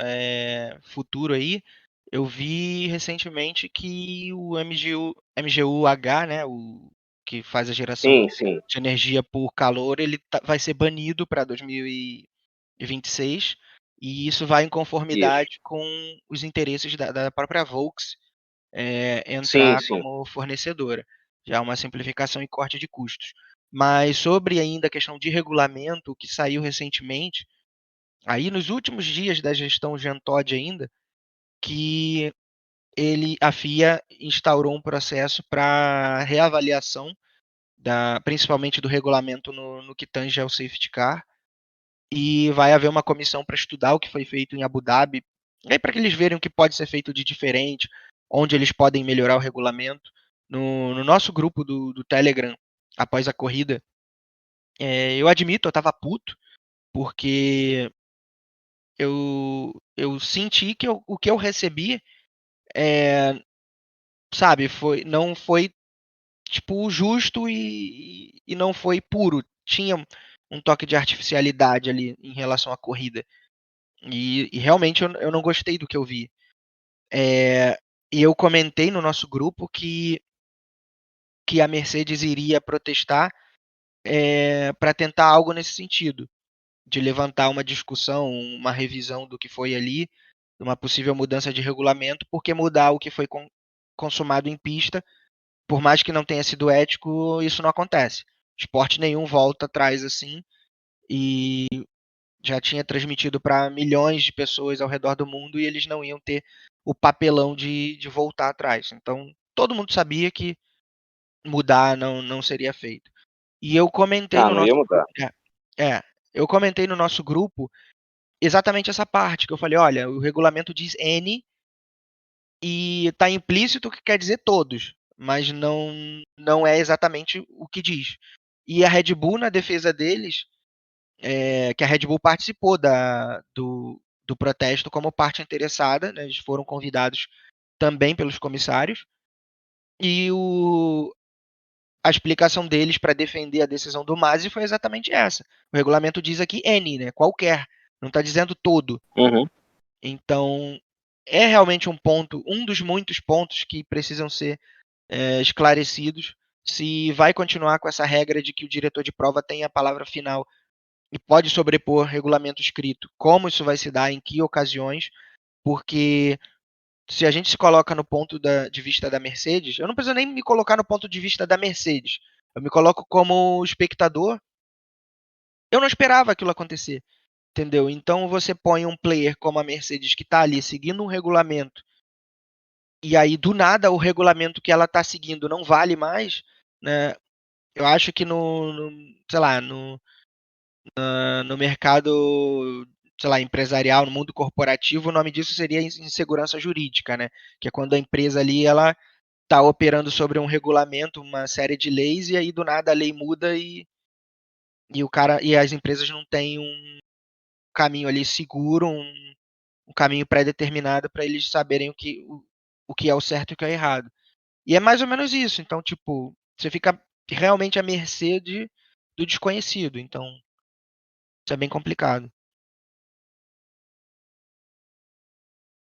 futuro aí, eu vi recentemente que o MGU-H, né, o que faz a geração Sim, sim. de energia por calor, ele vai ser banido para 2026, e isso vai em Isso. conformidade com os interesses da própria Volks Sim, entrar sim. como fornecedora. Já é uma simplificação e corte de custos. Mas sobre ainda a questão de regulamento que saiu recentemente, aí nos últimos dias da gestão Jean Todt ainda, que a FIA instaurou um processo para reavaliação principalmente do regulamento no que tange ao safety car, e vai haver uma comissão para estudar o que foi feito em Abu Dhabi, para que eles verem o que pode ser feito de diferente, onde eles podem melhorar o regulamento. No nosso grupo do Telegram, após a corrida, eu admito, eu estava puto, porque eu senti que o que eu recebi, sabe, não foi tipo justo e não foi puro. Tinha um toque de artificialidade ali em relação à corrida. E realmente eu não gostei do que eu vi. E eu comentei no nosso grupo que a Mercedes iria protestar para tentar algo nesse sentido, de levantar uma discussão, uma revisão do que foi ali, uma possível mudança de regulamento, porque mudar o que foi consumado em pista, por mais que não tenha sido ético, isso não acontece. Esporte nenhum volta atrás assim, e já tinha transmitido para milhões de pessoas ao redor do mundo e eles não iam ter o papelão de voltar atrás. Então, todo mundo sabia que mudar não seria feito. E eu comentei Ah, no não ia nosso mudar. grupo, eu comentei no nosso grupo exatamente essa parte que eu falei, olha, o regulamento diz N e está implícito que quer dizer todos, mas não é exatamente o que diz. E a Red Bull, na defesa deles, que a Red Bull participou do protesto como parte interessada, né, eles foram convidados também pelos comissários, e a explicação deles para defender a decisão do Masi foi exatamente essa. O regulamento diz aqui N, né, qualquer, não está dizendo todo. Uhum. Então, é realmente um dos muitos pontos que precisam ser esclarecidos se vai continuar com essa regra de que o diretor de prova tem a palavra final e pode sobrepor regulamento escrito. Como isso vai se dar, em que ocasiões, porque se a gente se coloca no ponto de vista da Mercedes, eu não preciso nem me colocar no ponto de vista da Mercedes, eu me coloco como espectador, eu não esperava aquilo acontecer, entendeu? Então você põe um player como a Mercedes que está ali seguindo um regulamento, e aí do nada o regulamento que ela está seguindo não vale mais, né? Eu acho que sei lá, no mercado, sei lá, empresarial, no mundo corporativo, o nome disso seria insegurança jurídica, né? Que é quando a empresa ali ela está operando sobre um regulamento, uma série de leis, e aí do nada a lei muda e as empresas não têm um caminho ali seguro, um caminho pré-determinado para eles saberem o que é o certo e o que é errado. E é mais ou menos isso. Então, tipo, você fica realmente à mercê do desconhecido. Então, Isso é bem complicado.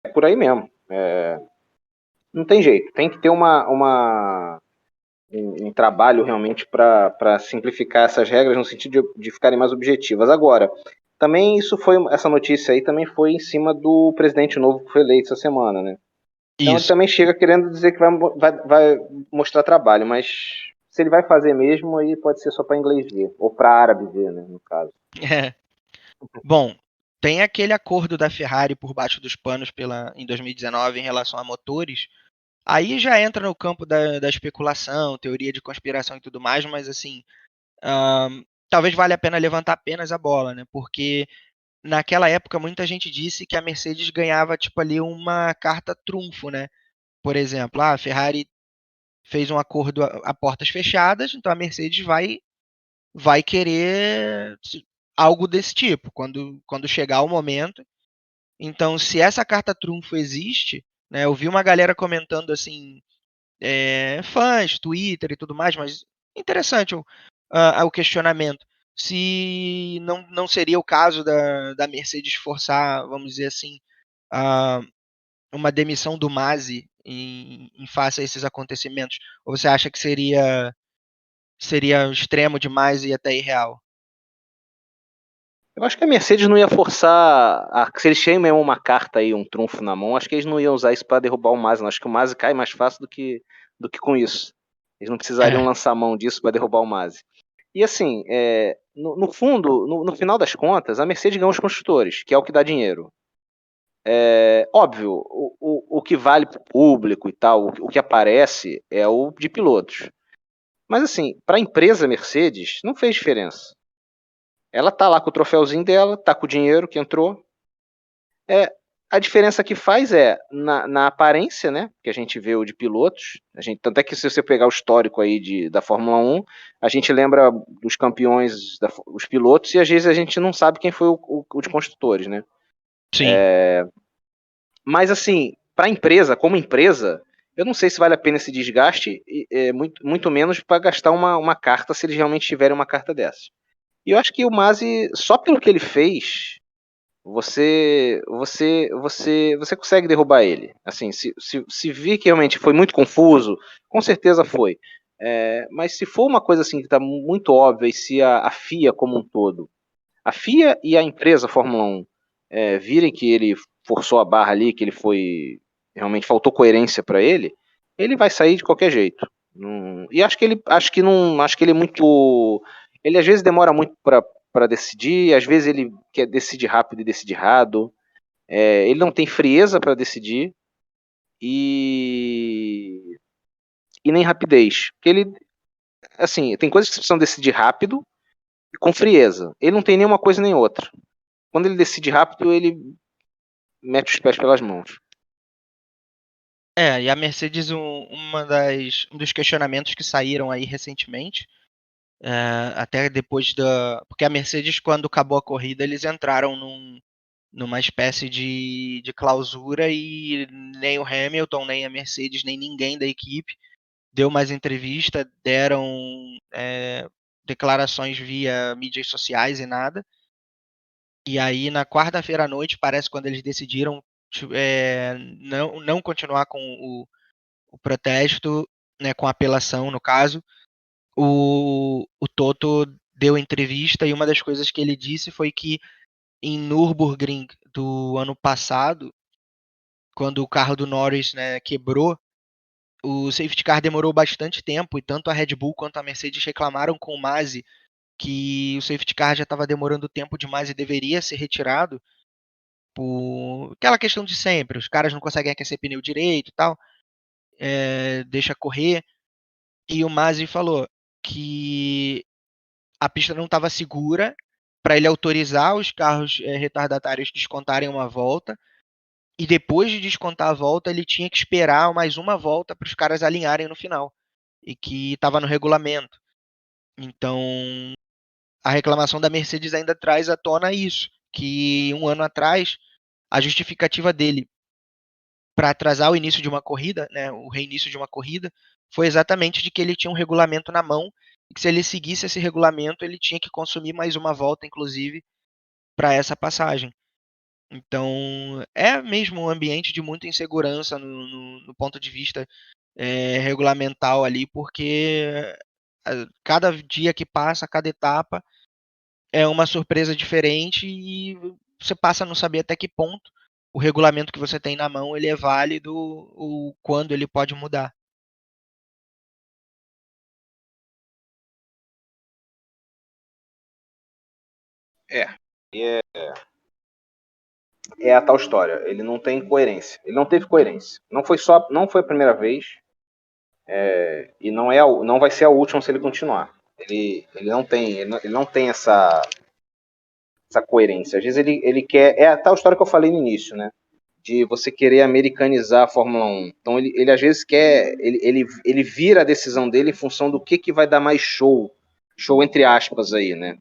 É por aí mesmo. Não tem jeito. Tem que ter um trabalho realmente para simplificar essas regras no sentido de ficarem mais objetivas. Agora, também essa notícia aí também foi em cima do presidente novo que foi eleito essa semana, né? Então ele Isso. também chega querendo dizer que vai mostrar trabalho, mas se ele vai fazer mesmo, aí pode ser só para inglês ver, ou para árabe ver, né, no caso. É. Bom, tem aquele acordo da Ferrari por baixo dos panos em 2019 em relação a motores. Aí já entra no campo da especulação, teoria de conspiração e tudo mais, mas assim, talvez valha a pena levantar apenas a bola, né? Porque naquela época muita gente disse que a Mercedes ganhava tipo ali uma carta trunfo, né? Por exemplo, a Ferrari fez um acordo a portas fechadas, então a Mercedes vai querer algo desse tipo quando chegar o momento. Então, se essa carta trunfo existe, né? Eu vi uma galera comentando assim, fãs, Twitter e tudo mais, mas interessante o questionamento. Se não seria o caso da Mercedes forçar, vamos dizer assim, a uma demissão do Masi em face a esses acontecimentos? Ou você acha que seria extremo demais e até irreal? Eu acho que a Mercedes não ia forçar. Se eles tinham mesmo uma carta aí, um trunfo na mão, acho que eles não iam usar isso para derrubar o Masi. Não. Acho que o Masi cai mais fácil do que com isso. Eles não precisariam É, lançar mão disso para derrubar o Masi. E assim, no fundo, no final das contas, a Mercedes ganha os construtores, que é o que dá dinheiro. Óbvio, o que vale para o público e tal, o que aparece é o de pilotos. Mas assim, para a empresa Mercedes, não fez diferença. Ela tá lá com o troféuzinho dela, tá com o dinheiro que entrou. É, a diferença que faz é na aparência, né? Que a gente vê o de pilotos. Tanto é que se você pegar o histórico aí da Fórmula 1, a gente lembra dos campeões, os pilotos, e às vezes a gente não sabe quem foi o de construtores, né? sim. Mas assim, para a empresa, como empresa, eu não sei se vale a pena esse desgaste, muito menos para gastar uma carta se eles realmente tiverem uma carta dessa. E eu acho que o Masi, só pelo que ele fez, você consegue derrubar ele. Assim, se vir que realmente foi muito confuso, com certeza foi. Mas se for uma coisa assim que está muito óbvia, e se a FIA como um todo, a FIA e a empresa Fórmula 1 virem que ele forçou a barra ali, que ele foi realmente faltou coerência para ele vai sair de qualquer jeito. E acho que ele é muito, ele às vezes demora muito para decidir, às vezes ele quer decidir rápido e decide errado. Ele não tem frieza para decidir e nem rapidez. Porque ele, assim, tem coisas que precisam decidir rápido e com frieza. Ele não tem nenhuma coisa nem outra. Quando ele decide rápido, ele mete os pés pelas mãos. E a Mercedes, um dos questionamentos que saíram aí recentemente, até depois porque a Mercedes, quando acabou a corrida, eles entraram numa espécie de clausura e nem o Hamilton, nem a Mercedes, nem ninguém da equipe deu mais entrevista, deram declarações via mídias sociais e nada. E aí, na quarta-feira à noite, parece quando eles decidiram não continuar com o protesto, né, com a apelação, no caso, o Toto deu entrevista e uma das coisas que ele disse foi que em Nürburgring do ano passado, quando o carro do Norris, né, quebrou, o safety car demorou bastante tempo e tanto a Red Bull quanto a Mercedes reclamaram com o Masi que o safety car já estava demorando tempo demais e deveria ser retirado por aquela questão de sempre, os caras não conseguem aquecer pneu direito e tal, deixa correr. E o Masi falou que a pista não estava segura para ele autorizar os carros retardatários descontarem uma volta. E depois de descontar a volta, ele tinha que esperar mais uma volta para os caras alinharem no final. E que estava no regulamento. Então, a reclamação da Mercedes ainda traz à tona isso. Que um ano atrás, a justificativa dele para atrasar o início de uma corrida, né, o reinício de uma corrida, foi exatamente de que ele tinha um regulamento na mão e que se ele seguisse esse regulamento, ele tinha que consumir mais uma volta, inclusive, para essa passagem. Então, é mesmo um ambiente de muita insegurança no ponto de vista regulamental ali, porque cada dia que passa, cada etapa é uma surpresa diferente e você passa a não saber até que ponto o regulamento que você tem na mão ele é válido ou quando ele pode mudar. É a tal história. Ele não tem coerência. Ele não teve coerência. Não foi a primeira vez e não vai ser a última se ele continuar. Ele não tem essa coerência. Às vezes ele quer. É a tal história que eu falei no início, né? De você querer americanizar a Fórmula 1. Então ele às vezes quer. Ele vira a decisão dele em função do que vai dar mais show. Show entre aspas aí, né?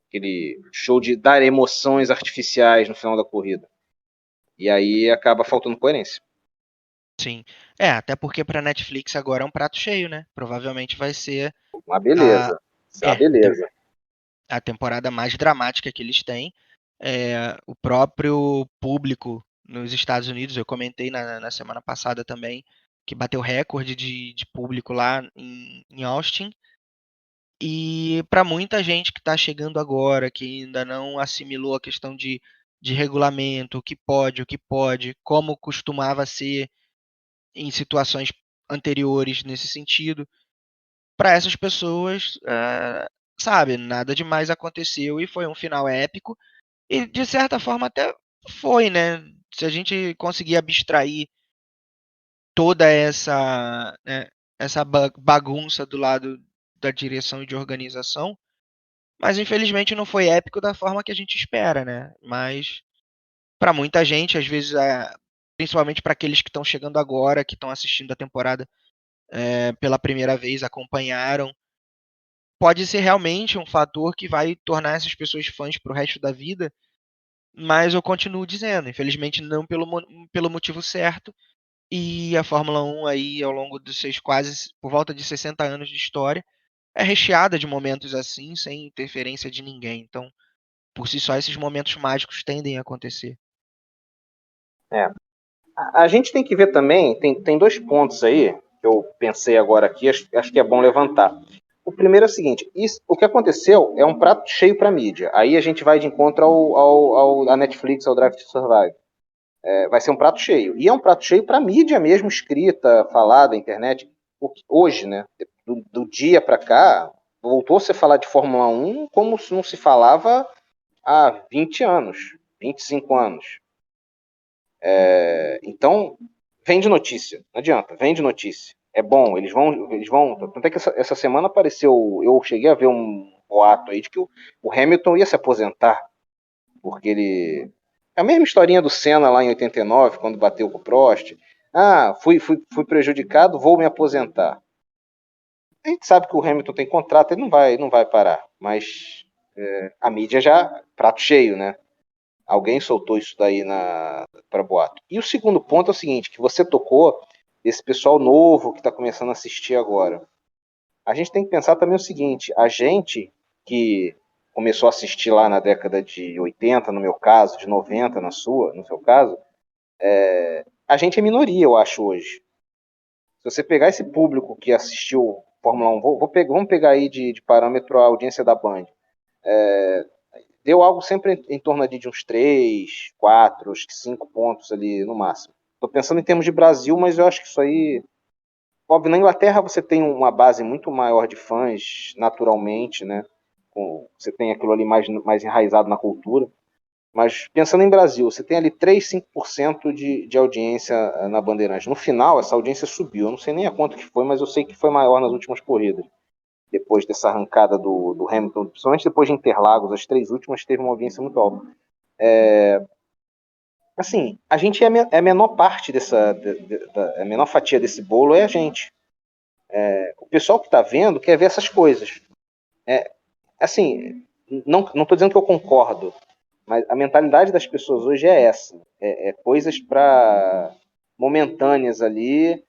Aquele show de dar emoções artificiais no final da corrida. E aí acaba faltando coerência. Sim. Até porque para Netflix agora é um prato cheio, né? Provavelmente vai ser Uma a, beleza. Isso é uma é, beleza. a temporada mais dramática que eles têm. O próprio público nos Estados Unidos, eu comentei na semana passada também, que bateu recorde de público lá em Austin. E para muita gente que está chegando agora, que ainda não assimilou a questão de regulamento, o que pode, como costumava ser em situações anteriores nesse sentido, para essas pessoas, sabe, nada demais aconteceu e foi um final épico. E de certa forma até foi, né? Se a gente conseguir abstrair toda essa bagunça do lado da direção e de organização, mas infelizmente não foi épico da forma que a gente espera, né? Mas para muita gente, às vezes, principalmente para aqueles que estão chegando agora, que estão assistindo a temporada pela primeira vez, acompanharam, pode ser realmente um fator que vai tornar essas pessoas fãs para o resto da vida. Mas eu continuo dizendo, infelizmente não pelo motivo certo. E a Fórmula 1 aí, ao longo dos seus quase por volta de 60 anos de história, é recheada de momentos assim, sem interferência de ninguém. Então, por si só, esses momentos mágicos tendem a acontecer. É. A gente tem que ver também, tem dois pontos aí que eu pensei agora aqui, acho que é bom levantar. O primeiro é o seguinte, o que aconteceu é um prato cheio para a mídia. Aí a gente vai de encontro à Netflix, ao Drive to Survive. Vai ser um prato cheio. E é um prato cheio para a mídia mesmo, escrita, falada, internet. Hoje, né, do dia para cá, voltou-se a falar de Fórmula 1 como não se falava há 20 anos, 25 anos. Então, vende notícia, não adianta, vende notícia. É bom, eles vão. Tanto é que essa semana apareceu, eu cheguei a ver um boato aí de que o Hamilton ia se aposentar, porque ele. É a mesma historinha do Senna lá em 89, quando bateu com o Prost. Ah, fui prejudicado, vou me aposentar. A gente sabe que o Hamilton tem contrato, ele não vai parar. Mas a mídia já, prato cheio, né? Alguém soltou isso daí para boato. E o segundo ponto é o seguinte, que você tocou, esse pessoal novo que está começando a assistir agora. A gente tem que pensar também o seguinte, a gente que começou a assistir lá na década de 80, no meu caso, de 90 no seu caso, a gente é minoria, eu acho, hoje. Se você pegar esse público que assistiu Fórmula 1, vamos pegar aí de parâmetro a audiência da Band. Deu algo sempre em torno de uns 3, 4, 5 pontos ali no máximo. Estou pensando em termos de Brasil, mas eu acho que isso aí. Óbvio, na Inglaterra você tem uma base muito maior de fãs, naturalmente, né? Você tem aquilo ali mais enraizado na cultura. Mas pensando em Brasil, você tem ali 3, 5% de audiência na Bandeirante. No final, essa audiência subiu. Eu não sei nem a quanto que foi, mas eu sei que foi maior nas últimas corridas depois dessa arrancada do Hamilton, principalmente depois de Interlagos, as 3 últimas teve uma audiência muito alta. Assim, a gente é a menor parte a menor fatia desse bolo é a gente. O pessoal que está vendo quer ver essas coisas. Assim, não estou dizendo que eu concordo, mas a mentalidade das pessoas hoje é essa. Coisas para momentâneas ali,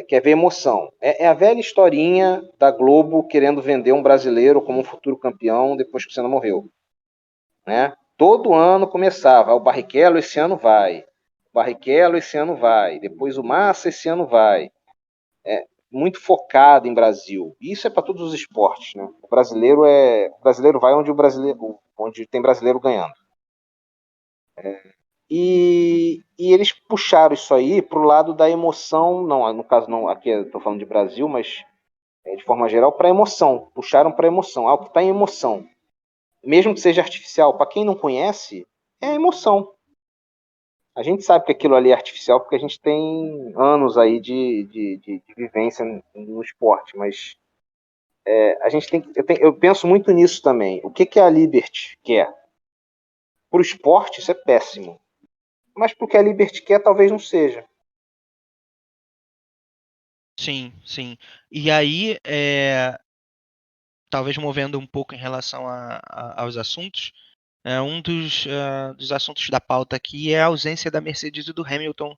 quer ver emoção. É a velha historinha da Globo querendo vender um brasileiro como um futuro campeão depois que o Senna morreu. Né? Todo ano começava, o Barrichello esse ano vai, o Barrichello esse ano vai, depois o Massa esse ano vai. Muito focado em Brasil. Isso é para todos os esportes, né? O brasileiro vai onde tem brasileiro ganhando. E eles puxaram isso aí para o lado da emoção, não, no caso não, aqui estou falando de Brasil, mas de forma geral para emoção. Puxaram para emoção, algo que está em emoção, mesmo que seja artificial. Para quem não conhece, é emoção. A gente sabe que aquilo ali é artificial porque a gente tem anos aí de vivência no esporte, mas a gente eu penso muito nisso também. O que a Liberty quer? Para o esporte, isso é péssimo. Mas para o que a Liberty quer, talvez não seja. Sim, sim. E aí, talvez movendo um pouco em relação aos assuntos, um dos assuntos da pauta aqui é a ausência da Mercedes e do Hamilton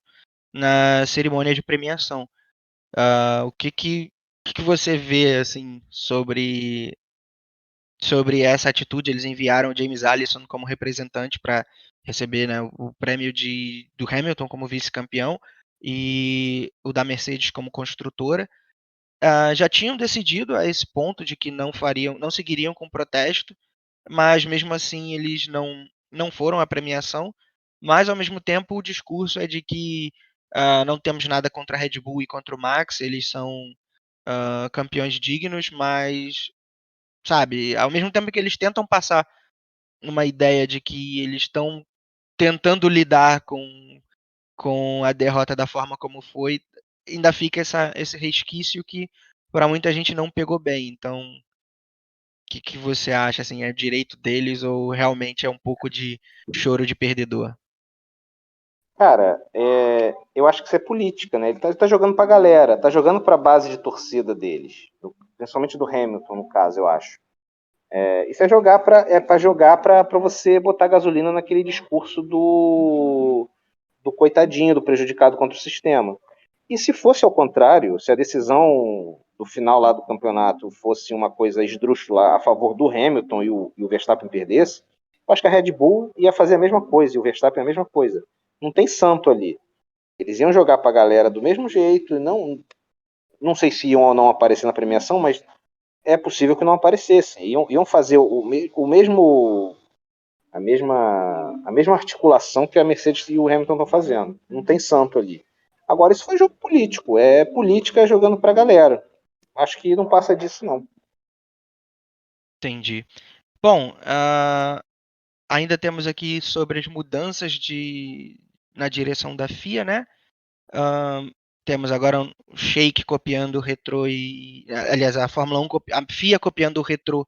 na cerimônia de premiação. O que você vê assim sobre essa atitude? Eles enviaram o James Allison como representante para receber, né, o prêmio do Hamilton como vice-campeão e o da Mercedes como construtora. Já tinham decidido a esse ponto de que não seguiriam com protesto, mas mesmo assim eles não foram à premiação. Mas ao mesmo tempo o discurso é de que não temos nada contra a Red Bull e contra o Max, eles são campeões dignos, mas sabe, ao mesmo tempo que eles tentam passar uma ideia de que eles estão tentando lidar com a derrota da forma como foi, ainda fica esse resquício que para muita gente não pegou bem. Então, o que você acha? Assim, é direito deles ou realmente é um pouco de choro de perdedor? Cara, eu acho que isso é política, né? Ele tá jogando pra galera, tá jogando pra base de torcida deles. Principalmente do Hamilton, no caso, eu acho. Isso é jogar pra você botar gasolina naquele discurso do coitadinho, do prejudicado contra o sistema. E se fosse ao contrário, se a decisão do final lá do campeonato fosse uma coisa esdrúxula a favor do Hamilton e o Verstappen perdesse, eu acho que a Red Bull ia fazer a mesma coisa e o Verstappen a mesma coisa. Não tem santo ali. Eles iam jogar pra galera do mesmo jeito, não sei se iam ou não aparecer na premiação, mas é possível que não aparecessem. Iam fazer o mesmo a mesma articulação que a Mercedes e o Hamilton estão fazendo. Não tem santo ali. Agora, isso foi jogo político. É política jogando pra galera. Acho que não passa disso, não. Entendi. Bom, ainda temos aqui sobre as mudanças na direção da FIA, né? Ah, temos agora um Sheik copiando o Retrô aliás, a Fórmula 1, a FIA copiando o Retrô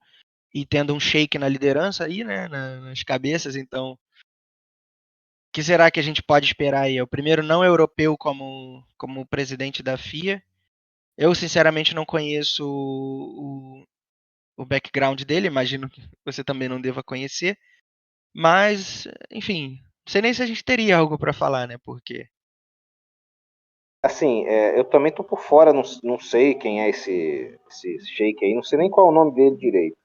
e tendo um Sheik na liderança aí, né? Nas cabeças, então. O que será que a gente pode esperar aí? É o primeiro não europeu como presidente da FIA. Eu, sinceramente, não conheço o background dele, imagino que você também não deva conhecer. Mas, enfim, não sei nem se a gente teria algo para falar, né? Porque. Assim, eu também tô por fora, não sei quem é esse Sheik aí, não sei nem qual é o nome dele direito.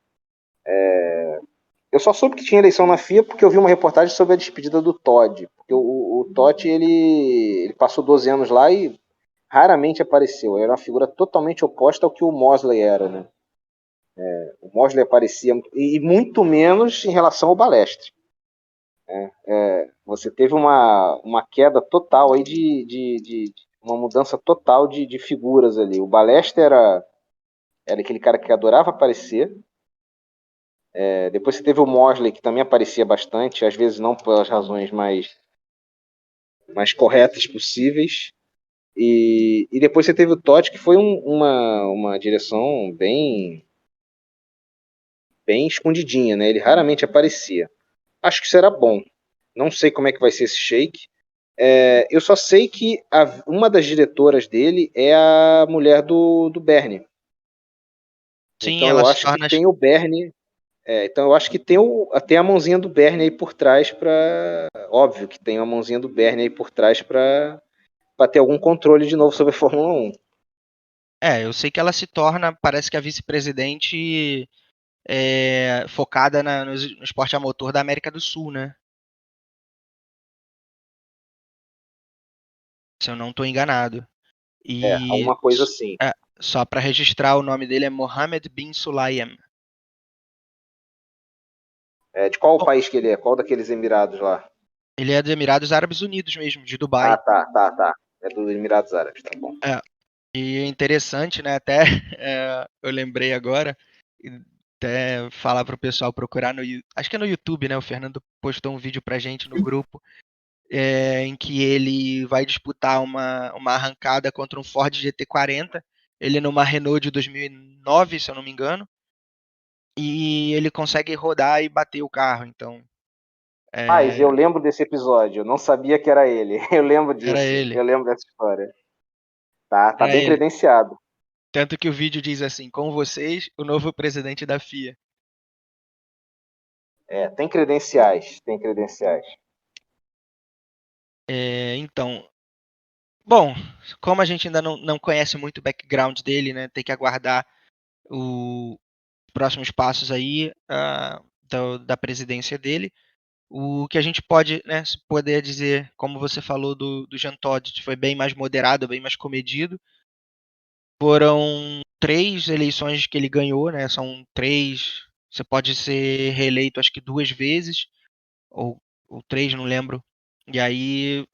Eu só soube que tinha eleição na FIA porque eu vi uma reportagem sobre a despedida do Todd. Porque o Todd, ele passou 12 anos lá e raramente apareceu. Era uma figura totalmente oposta ao que o Mosley era, né? O Mosley aparecia, e muito menos em relação ao Balestre. Você teve uma queda total aí de uma mudança total de figuras ali. O Balestre era aquele cara que adorava aparecer. Depois você teve o Mosley, que também aparecia bastante, às vezes não pelas razões mais corretas possíveis. E depois você teve o Totti, que foi uma direção bem escondidinha, né? Ele raramente aparecia. Acho que isso era bom. Não sei como é que vai ser esse shake. Eu só sei que uma das diretoras dele é a mulher do Bernie. Sim, Então ela eu se acho que torna. tem o Bernie. Então eu acho que tem a mãozinha do Bernie aí por trás para. Óbvio que tem a mãozinha do Bernie aí por trás para ter algum controle de novo sobre a Fórmula 1. Eu sei que ela se torna, parece que a vice-presidente focada no esporte a motor da América do Sul, né? Se eu não estou enganado. E Alguma coisa assim. só para registrar, o nome dele é Mohammed bin Sulayem. De qual Bom, país que ele é? Qual daqueles Emirados lá? ele é dos Emirados Árabes Unidos mesmo, de Ah, Dubai. tá. É dos Emirados Árabes, tá bom. E é interessante, né? Até eu lembrei agora, e até falar pro pessoal procurar acho que é no YouTube, né? O Fernando postou um vídeo pra gente no grupo, em que ele vai disputar uma arrancada contra um Ford GT40, ele numa Renault de 2009, se eu não me engano, e ele consegue rodar e bater o carro. Então, Mas eu lembro desse episódio, eu não sabia que era ele. Eu lembro era disso, ele. eu lembro dessa história. Tá Era bem ele. credenciado. Tanto que o vídeo diz assim: com vocês, o novo presidente da FIA. Tem credenciais, tem credenciais. Então, bom, como a gente ainda não conhece muito o background dele, né, tem que aguardar os próximos passos aí da presidência dele. O que a gente pode, né, poder dizer, como você falou do Jean Todt, foi bem mais moderado, bem mais comedido. Foram 3 eleições que ele ganhou, né? São 3. Você pode ser reeleito, acho que 2 vezes, ou 3, não lembro. E aí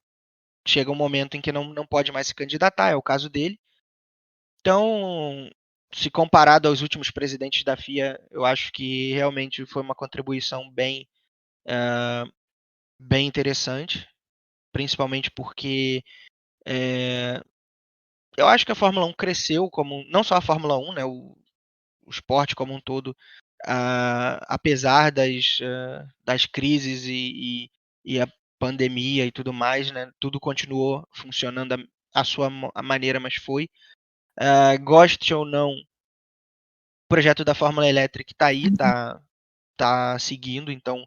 chega um momento em que não pode mais se candidatar, é o caso dele. Então, se comparado aos últimos presidentes da FIA, eu acho que realmente foi uma contribuição bem interessante, principalmente porque eu acho que a Fórmula 1 cresceu como, não só a Fórmula 1, né, o esporte como um todo, apesar das crises e a pandemia e tudo mais, né, tudo continuou funcionando a sua maneira, mas foi. Goste ou não, o projeto da Fórmula Electric está aí, tá seguindo, então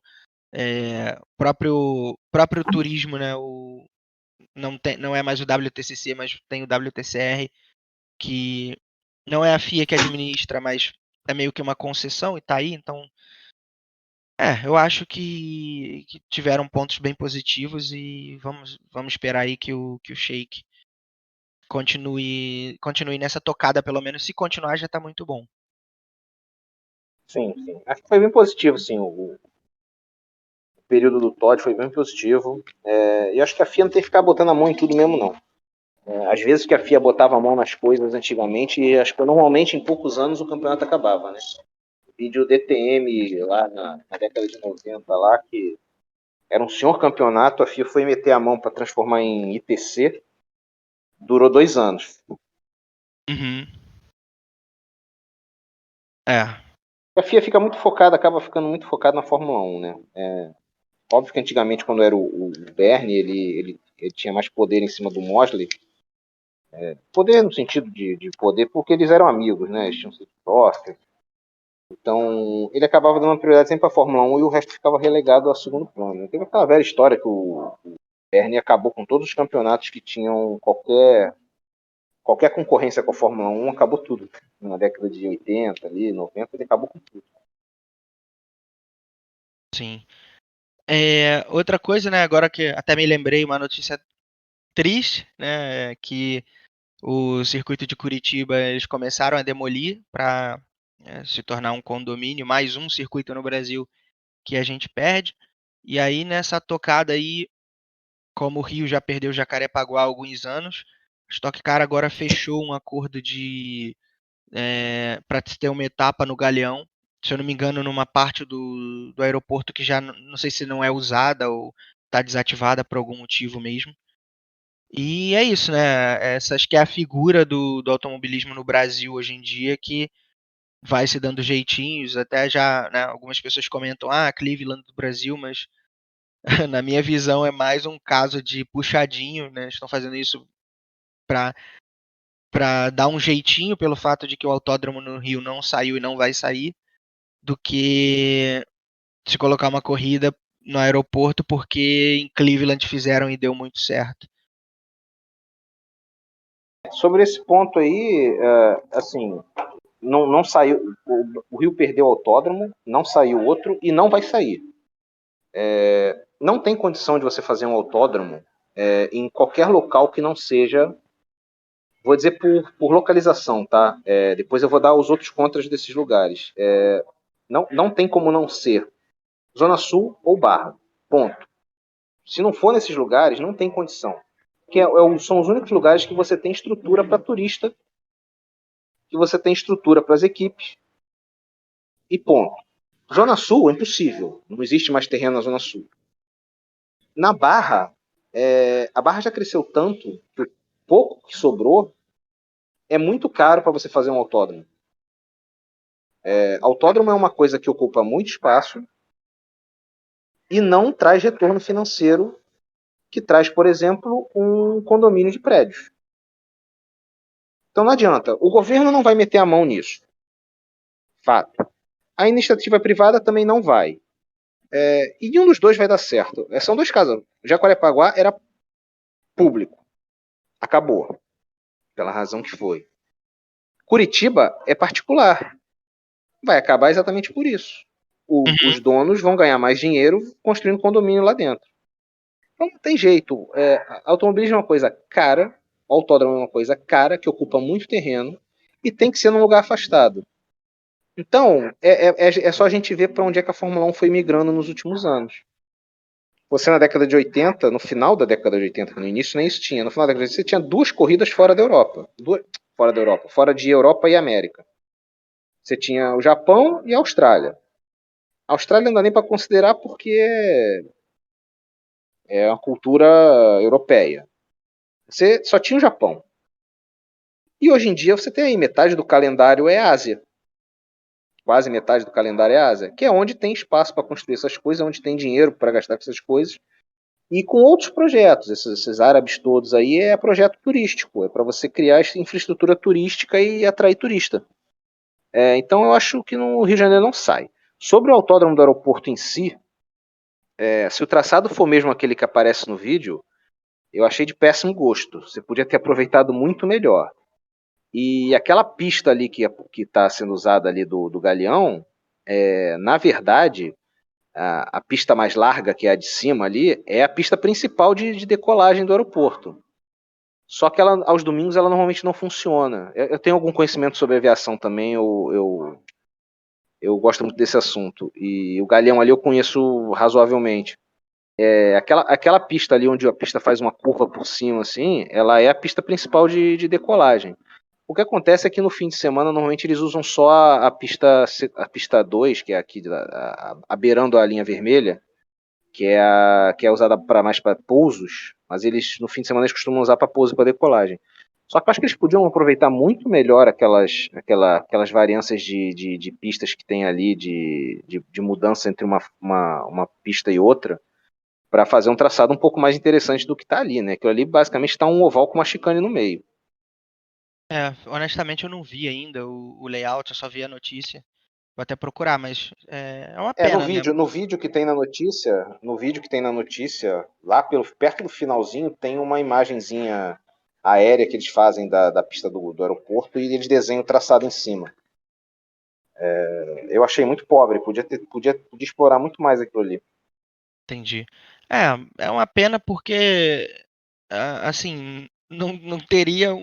próprio turismo, né, não é mais o WTCC, mas tem o WTCR, que não é a FIA que administra, mas é meio que uma concessão e tá aí, então eu acho que tiveram pontos bem positivos e vamos esperar aí que o Sheik continue nessa tocada, pelo menos. Se continuar, já tá muito bom. Sim, sim. Acho que foi bem positivo, sim. O período do Todd foi bem positivo. E acho que a FIA não tem que ficar botando a mão em tudo mesmo, não. Às vezes que a FIA botava a mão nas coisas antigamente, e acho que normalmente em poucos anos o campeonato acabava, né? Vídeo DTM lá na década de 90 lá, que era um senhor campeonato, a FIA foi meter a mão para transformar em ITC, durou 2 anos. Uhum. É. A FIA fica muito focada, acaba ficando muito focada na Fórmula 1, né? Óbvio que antigamente, quando era o Bernie, ele tinha mais poder em cima do Mosley. Poder no sentido de poder, porque eles eram amigos, né? Eles tinham sido sócios. Então, ele acabava dando prioridade sempre para a Fórmula 1 e o resto ficava relegado a segundo plano. Teve aquela velha história que o Bernie acabou com todos os campeonatos que tinham qualquer concorrência com a Fórmula 1, acabou tudo. Na década de 80, ali, 90, ele acabou com tudo. Sim. Outra coisa, né, agora que até me lembrei, uma notícia triste, né, que o circuito de Curitiba eles começaram a demolir para se tornar um condomínio, mais um circuito no Brasil que a gente perde. E aí nessa tocada aí, como o Rio já perdeu Jacarepaguá há alguns anos, a Stock Car agora fechou um acordo para ter uma etapa no Galeão, se eu não me engano, numa parte do aeroporto que já não sei se não é usada ou está desativada por algum motivo mesmo. E é isso, né? Essa acho que é a figura do automobilismo no Brasil hoje em dia que vai se dando jeitinhos, até já, né, algumas pessoas comentam, Cleveland do Brasil, mas na minha visão é mais um caso de puxadinho, né? Estão fazendo isso para dar um jeitinho pelo fato de que o autódromo no Rio não saiu e não vai sair, do que se colocar uma corrida no aeroporto porque em Cleveland fizeram e deu muito certo. Sobre esse ponto aí, assim, não saiu. O Rio perdeu o autódromo, não saiu outro e não vai sair. Não tem condição de você fazer um autódromo em qualquer local que não seja. Vou dizer por localização, tá? Depois eu vou dar os outros contras desses lugares. Não tem como não ser Zona Sul ou Barra. Ponto. Se não for nesses lugares, não tem condição. Porque são os únicos lugares que você tem estrutura para turista, que você tem estrutura para as equipes, e ponto. Zona Sul é impossível. Não existe mais terreno na Zona Sul. Na Barra, a Barra já cresceu tanto que o pouco que sobrou é muito caro para você fazer um autódromo. Autódromo é uma coisa que ocupa muito espaço e não traz retorno financeiro que traz, por exemplo, um condomínio de prédios. Então não adianta. O governo não vai meter a mão nisso. Fato. A iniciativa privada também não vai. E nenhum dos dois vai dar certo. São dois casos. Jacarepaguá era público. Acabou. Pela razão que foi. Curitiba é particular. Vai acabar exatamente por isso. Os donos vão ganhar mais dinheiro construindo condomínio lá dentro. Então não tem jeito. Automobilismo é uma coisa cara, autódromo é uma coisa cara, que ocupa muito terreno, e tem que ser num lugar afastado. Então, é só a gente ver para onde é que a Fórmula 1 foi migrando nos últimos anos. Você na década de 80, no final da década de 80, no início nem isso tinha, no final da década de 80 você tinha 2 corridas fora da Europa. Fora de Europa e América. Você tinha o Japão e a Austrália. A Austrália não dá nem para considerar porque é uma cultura europeia. Você só tinha o Japão. E hoje em dia você tem aí metade do calendário é Ásia. Quase metade do calendário é Ásia, que é onde tem espaço para construir essas coisas, onde tem dinheiro para gastar com essas coisas. E com outros projetos, esses árabes todos aí é projeto turístico, é para você criar infraestrutura turística e atrair turista. Então eu acho que no Rio de Janeiro não sai. Sobre o autódromo do aeroporto em si, se o traçado for mesmo aquele que aparece no vídeo, eu achei de péssimo gosto. Você podia ter aproveitado muito melhor. E aquela pista ali que está sendo usada ali do Galeão, na verdade, a pista mais larga, que é a de cima ali, é a pista principal de decolagem do aeroporto. Só que ela, aos domingos ela normalmente não funciona. Eu tenho algum conhecimento sobre aviação também, eu gosto muito desse assunto. E o Galeão ali eu conheço razoavelmente. Aquela pista ali onde a pista faz uma curva por cima, assim, ela é a pista principal de decolagem. O que acontece é que no fim de semana, normalmente eles usam só a pista 2, que é aqui, beirando a linha vermelha, que é usada mais para pousos, mas eles no fim de semana eles costumam usar para pouso e para decolagem. Só que eu acho que eles podiam aproveitar muito melhor aquelas variâncias de pistas que tem ali, de mudança entre uma pista e outra, para fazer um traçado um pouco mais interessante do que está ali, né? Aquilo ali basicamente está um oval com uma chicane no meio. Honestamente eu não vi ainda o layout, eu só vi a notícia. Vou até procurar, mas é uma pena, né? No vídeo que tem na notícia, lá perto do finalzinho, tem uma imagenzinha aérea que eles fazem da pista do aeroporto e eles desenham o traçado em cima. Eu achei muito pobre, podia explorar muito mais aquilo ali. Entendi. É uma pena porque, assim, não teria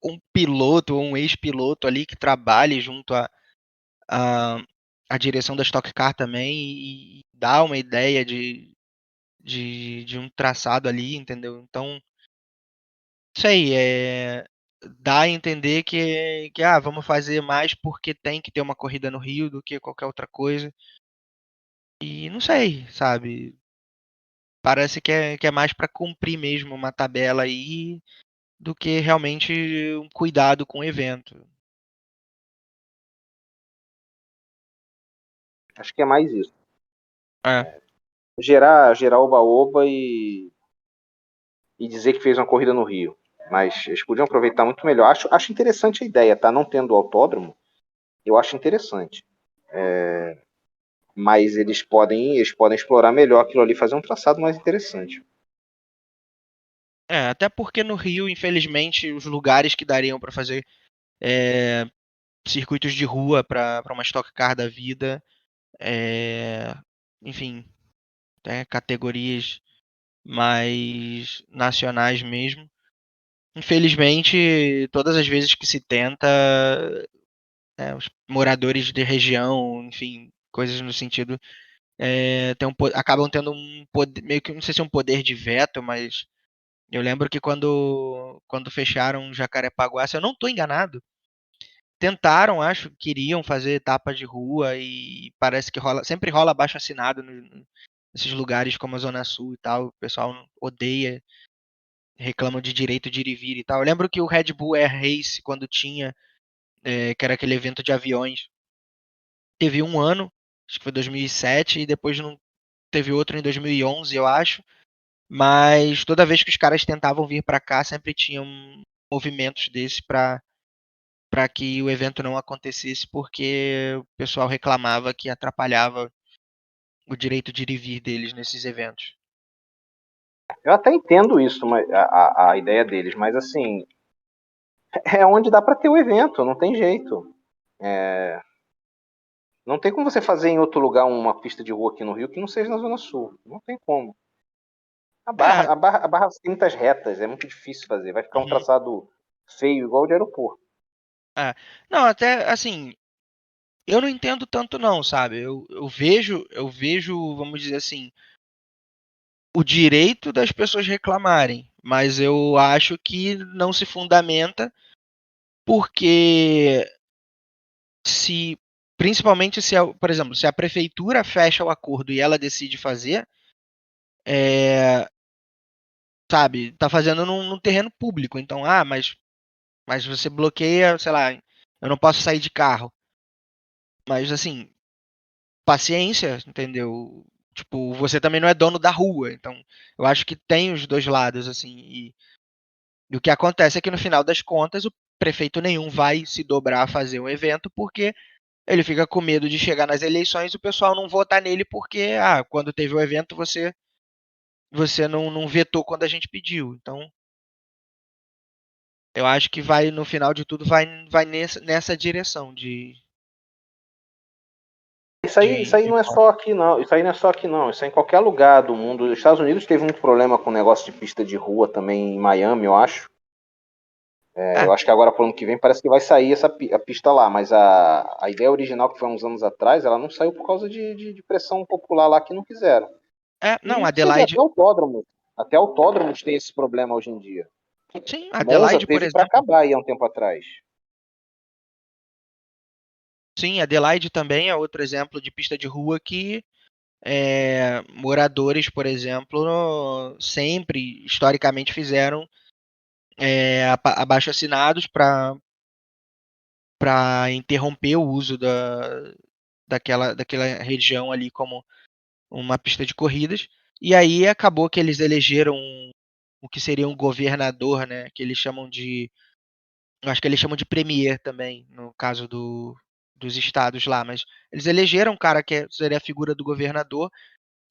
um piloto ou um ex-piloto ali que trabalhe junto a, a direção da Stock Car também e dá uma ideia de um traçado ali, entendeu? Então, isso aí, dá a entender que vamos fazer mais porque tem que ter uma corrida no Rio do que qualquer outra coisa. E não sei, sabe? Parece que é mais para cumprir mesmo uma tabela aí do que realmente um cuidado com o evento. Acho que é mais isso. É, Gerar oba-oba e dizer que fez uma corrida no Rio. Mas eles podiam aproveitar muito melhor. Acho interessante a ideia, tá? Não tendo autódromo, eu acho interessante. Mas eles podem explorar melhor aquilo ali e fazer um traçado mais interessante. até porque no Rio, infelizmente, os lugares que dariam para fazer circuitos de rua para uma Stock Car da vida, enfim, até categorias mais nacionais mesmo. Infelizmente, todas as vezes que se tenta, os moradores de região, enfim, coisas no sentido, acabam tendo um poder, meio que, não sei se é um poder de veto, mas eu lembro que quando fecharam Jacarepaguá, se eu não estou enganado, tentaram, acho, queriam fazer etapas de rua e parece que sempre rola abaixo-assinado nesses lugares como a Zona Sul e tal, o pessoal odeia, reclamam de direito de ir e vir e tal. Eu lembro que o Red Bull Air Race, quando tinha, que era aquele evento de aviões, teve um ano, acho que foi 2007, e depois não teve outro em 2011, eu acho. Mas toda vez que os caras tentavam vir para cá, sempre tinham movimentos desse para que o evento não acontecesse, porque o pessoal reclamava que atrapalhava o direito de ir e vir deles nesses eventos. Eu até entendo isso, a ideia deles, mas assim, é onde dá para ter o evento, não tem jeito. Não tem como você fazer em outro lugar uma pista de rua aqui no Rio que não seja na Zona Sul. Não tem como. É, A barra tem muitas retas, é muito difícil fazer. Vai ficar um uhum, traçado feio, igual o de aeroporto. é. Não, até assim, eu não entendo tanto não, sabe? Eu vejo, vamos dizer assim, o direito das pessoas reclamarem, mas eu acho que não se fundamenta porque se principalmente se, por exemplo, se a prefeitura fecha o acordo e ela decide fazer, é, sabe, tá fazendo num terreno público. Então, mas você bloqueia, sei lá, eu não posso sair de carro. Mas assim, paciência, entendeu? Tipo, você também não é dono da rua. Então, eu acho que tem os dois lados, assim. E o que acontece é que no final das contas, o prefeito nenhum vai se dobrar a fazer um evento porque ele fica com medo de chegar nas eleições e o pessoal não votar nele porque, quando teve o evento você não vetou quando a gente pediu. Então, eu acho que vai, no final de tudo, vai nessa direção Isso aí de não é só aqui, não. Isso aí não é só aqui, não. Isso é em qualquer lugar do mundo. Os Estados Unidos teve muito problema com o negócio de pista de rua também em Miami, eu acho. É, Eu acho que agora pro ano que vem parece que vai sair a pista lá, mas a ideia original que foi uns anos atrás, ela não saiu por causa de pressão popular lá que não quiseram. não, E você vê Adelaide, até autódromos tem esse problema hoje em dia. sim, Monza Adelaide, por teve para exemplo. acabar aí há um tempo atrás. Sim, Adelaide também é outro exemplo de pista de rua que moradores, por exemplo, sempre, historicamente, fizeram abaixo-assinados para interromper o uso daquela região ali como uma pista de corridas. E aí acabou que eles elegeram o que seria um governador, né? Que eles chamam de. Eu acho que eles chamam de premier também, no caso dos estados lá. Mas eles elegeram um cara que seria a figura do governador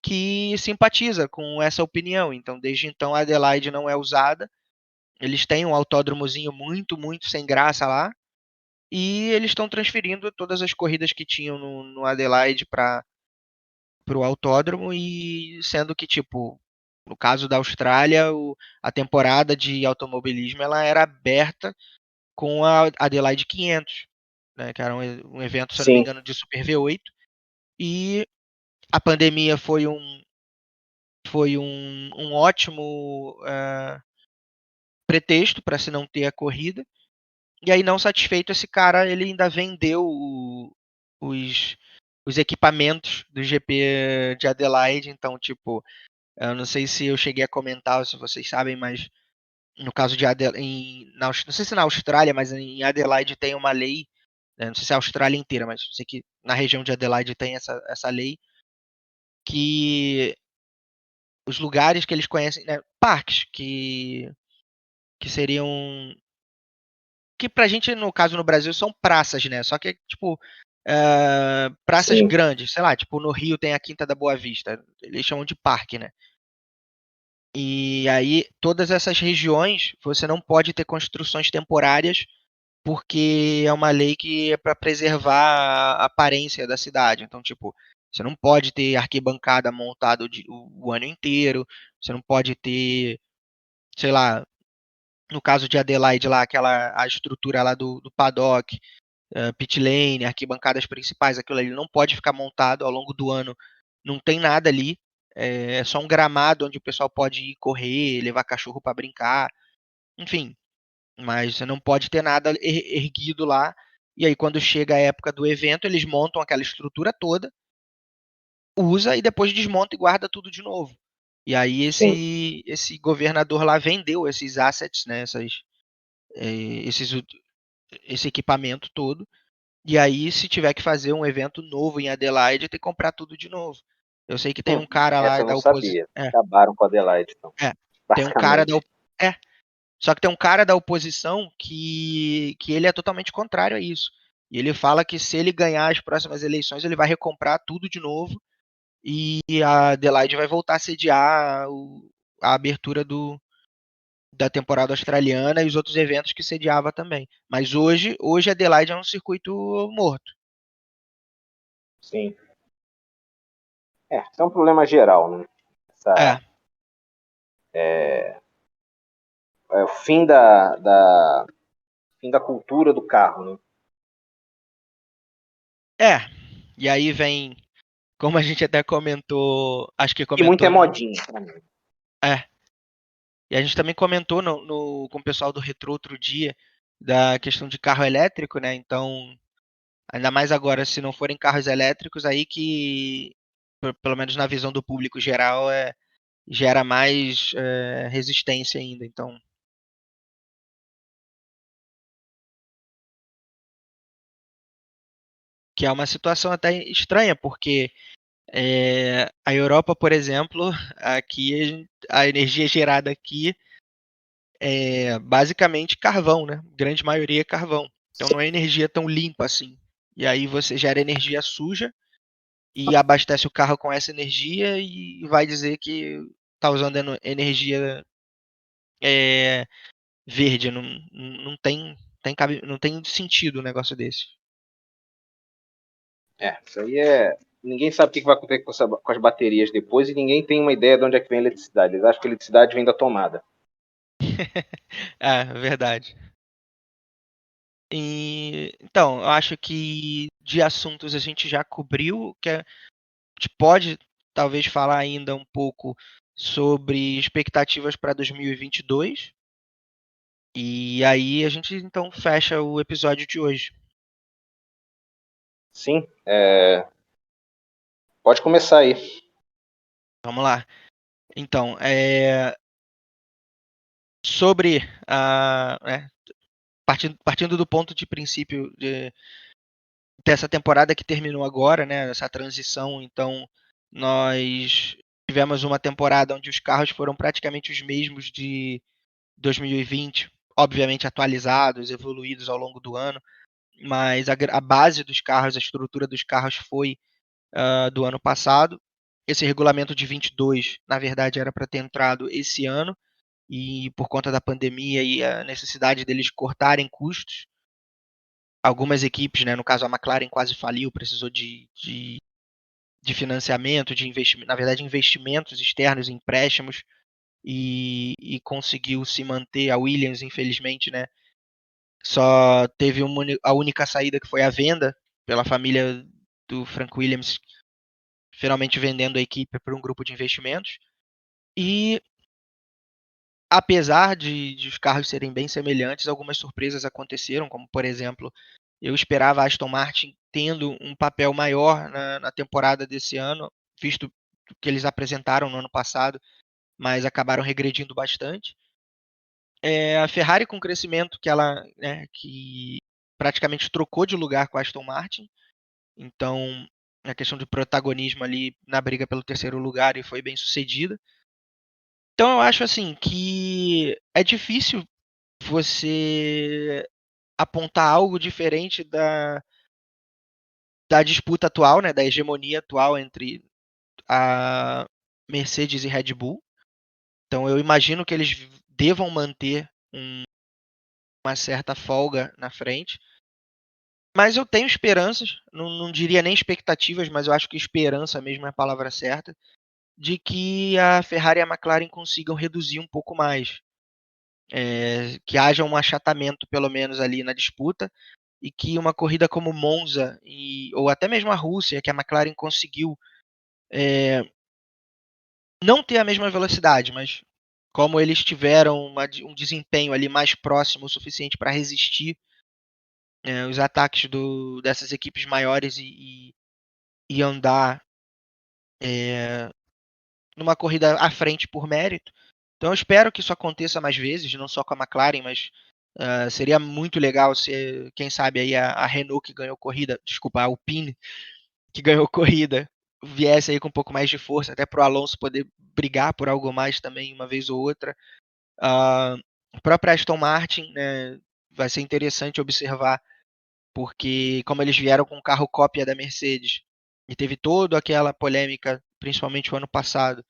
que simpatiza com essa opinião. Então, desde então, a Adelaide não é usada. Eles têm um autódromozinho muito, muito sem graça lá. E eles estão transferindo todas as corridas que tinham no Adelaide para o autódromo e sendo que, tipo, no caso da Austrália, a temporada de automobilismo ela era aberta com a Adelaide 500, né, que era um evento, se eu não me Sim. engano, de Super V8. E a pandemia foi um ótimo pretexto para se não ter a corrida. E aí, não satisfeito, esse cara ele ainda vendeu os, os equipamentos do GP de Adelaide. Então, tipo, eu não sei se eu cheguei a comentar ou se vocês sabem, mas no caso de Adelaide, não sei se na Austrália, mas em Adelaide tem uma lei, né, não sei se é a Austrália inteira, mas sei que na região de Adelaide tem essa lei que os lugares que eles conhecem, né, parques que seriam que pra gente, no caso no Brasil, são praças, né? Só que, tipo, praças Sim. grandes, sei lá, tipo, no Rio tem a Quinta da Boa Vista, eles chamam de parque, né? E aí, todas essas regiões, você não pode ter construções temporárias porque é uma lei que é para preservar a aparência da cidade. Então, tipo, você não pode ter arquibancada montada o ano inteiro, você não pode ter, sei lá, no caso de Adelaide lá, a estrutura lá do paddock, pit lane, arquibancadas principais, aquilo ali não pode ficar montado ao longo do ano. Não tem nada ali. É só um gramado onde o pessoal pode ir correr, levar cachorro para brincar, enfim. Mas você não pode ter nada erguido lá. E aí, quando chega a época do evento, eles montam aquela estrutura toda, usa e depois desmonta e guarda tudo de novo. E aí Sim. esse governador lá vendeu esses assets, né, esses, esse equipamento todo. E aí, se tiver que fazer um evento novo em Adelaide, tem que comprar tudo de novo. Eu sei que tem um cara lá Essa eu da não oposição. sabia. Acabaram com a Adelaide, então, É, tem um cara basicamente. é, só que tem um cara da oposição que ele é totalmente contrário a isso. E ele fala que se ele ganhar as próximas eleições, ele vai recomprar tudo de novo e a Adelaide vai voltar a sediar a abertura da temporada australiana e os outros eventos que sediava também. Mas hoje a Adelaide é um circuito morto. Sim. Isso é um problema geral, né? É, É o fim da cultura do carro, né? é. E aí vem, como a gente até comentou, acho que E muito é comentou no. modinha pra mim. É, e a gente também comentou com o pessoal do Retro outro dia da questão de carro elétrico, né? Então, ainda mais agora, se não forem carros elétricos, aí que, pelo menos na visão do público geral, gera mais resistência ainda. Então, que é uma situação até estranha, porque a Europa, por exemplo, aqui a energia gerada aqui é basicamente carvão, né? Grande maioria é carvão. Então não é energia tão limpa assim. E aí você gera energia suja e abastece o carro com essa energia e vai dizer que está usando energia é, verde. Não, não não tem sentido um negócio desse. Isso aí é. Ninguém sabe o que vai acontecer com as baterias depois e ninguém tem uma ideia de onde é que vem a eletricidade. Eles acham que a eletricidade vem da tomada. É, verdade. Então, eu acho que de assuntos a gente já cobriu, que a gente pode talvez falar ainda um pouco sobre expectativas para 2022. E aí a gente então fecha o episódio de hoje. Sim, pode começar aí. Vamos lá. Então, sobre partindo do ponto de princípio dessa temporada que terminou agora, né, essa transição, então nós tivemos uma temporada onde os carros foram praticamente os mesmos de 2020, obviamente atualizados, evoluídos ao longo do ano, mas a base dos carros, a estrutura dos carros foi do ano passado. Esse regulamento de 22, na verdade, era para ter entrado esse ano, e por conta da pandemia e a necessidade deles cortarem custos, algumas equipes, né, no caso a McLaren quase faliu, precisou de financiamento, de investimento, na verdade investimentos externos, empréstimos, e conseguiu se manter. A Williams, infelizmente, né, só teve a única saída que foi a venda pela família do Frank Williams, finalmente vendendo a equipe para um grupo de investimentos. E apesar de os carros serem bem semelhantes, algumas surpresas aconteceram, como por exemplo, eu esperava a Aston Martin tendo um papel maior na temporada desse ano, visto o que eles apresentaram no ano passado, mas acabaram regredindo bastante. A Ferrari com o crescimento que ela, né, que praticamente trocou de lugar com a Aston Martin, então a questão de protagonismo ali na briga pelo terceiro lugar e foi bem sucedida. Então eu acho assim que é difícil você apontar algo diferente da disputa atual, né, da hegemonia atual entre a Mercedes e Red Bull. Então eu imagino que eles devam manter uma certa folga na frente. Mas eu tenho esperanças, não diria nem expectativas, mas eu acho que esperança mesmo é a palavra certa, de que a Ferrari e a McLaren consigam reduzir um pouco mais. Que haja um achatamento, pelo menos, ali na disputa, e que uma corrida como Monza, ou até mesmo a Rússia, que a McLaren conseguiu não ter a mesma velocidade, mas como eles tiveram um desempenho ali mais próximo o suficiente para resistir os ataques dessas equipes maiores e andar numa corrida à frente por mérito. Então eu espero que isso aconteça mais vezes, não só com a McLaren, mas seria muito legal se, quem sabe, aí a Renault que ganhou corrida, desculpa, a Alpine que ganhou corrida, viesse aí com um pouco mais de força, até para o Alonso poder brigar por algo mais também, uma vez ou outra. A própria Aston Martin, né, vai ser interessante observar, porque como eles vieram com um carro cópia da Mercedes, e teve toda aquela polêmica, principalmente o ano passado,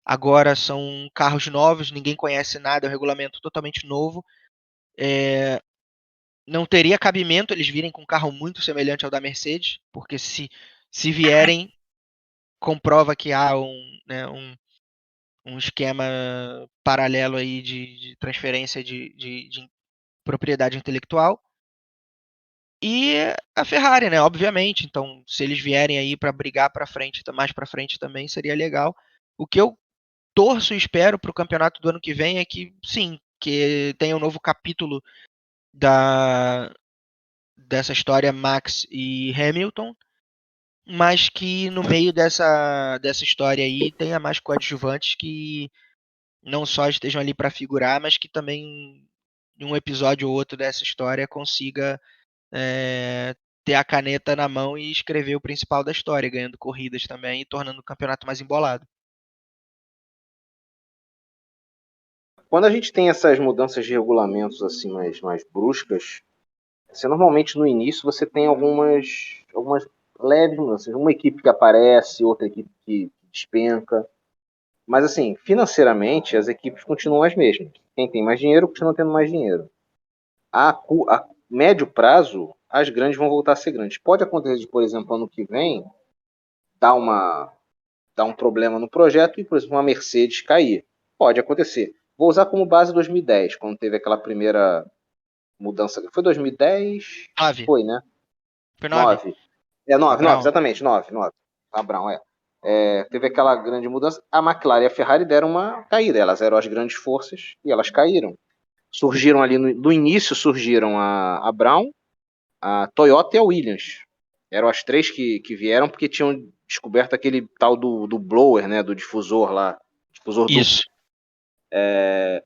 agora são carros novos, ninguém conhece nada, é um regulamento totalmente novo. Não teria cabimento eles virem com um carro muito semelhante ao da Mercedes, porque se vierem, comprova que há um esquema paralelo aí de transferência de propriedade intelectual. E a Ferrari, né? Obviamente. Então, se eles vierem aí para brigar para frente, mais para frente também seria legal. O que eu torço e espero para o campeonato do ano que vem é que, sim, que tenha um novo capítulo dessa história Max e Hamilton, mas que no meio dessa história aí tenha mais coadjuvantes que não só estejam ali para figurar, mas que também em um episódio ou outro dessa história consiga ter a caneta na mão e escrever o principal da história, ganhando corridas também e tornando o campeonato mais embolado. Quando a gente tem essas mudanças de regulamentos assim mais bruscas, você normalmente no início você tem algumas leves mudanças. Uma equipe que aparece, outra equipe que despenca. Mas assim, financeiramente as equipes continuam as mesmas. Quem tem mais dinheiro continua tendo mais dinheiro. A médio prazo, as grandes vão voltar a ser grandes. Pode acontecer de, por exemplo, ano que vem, dar um problema no projeto e, por exemplo, uma Mercedes cair. Pode acontecer. Vou usar como base 2010, quando teve aquela primeira mudança. Foi 2010? 9. Foi, né? Foi 9. 9. É 9, Brown. exatamente, 9. A Brown, teve aquela grande mudança. A McLaren e a Ferrari deram uma caída. Elas eram as grandes forças e elas caíram. Surgiram ali, no início surgiram a Brown, a Toyota e a Williams. Eram as três que vieram porque tinham descoberto aquele tal do blower, né? Do difusor lá. Difusor Isso. duplo.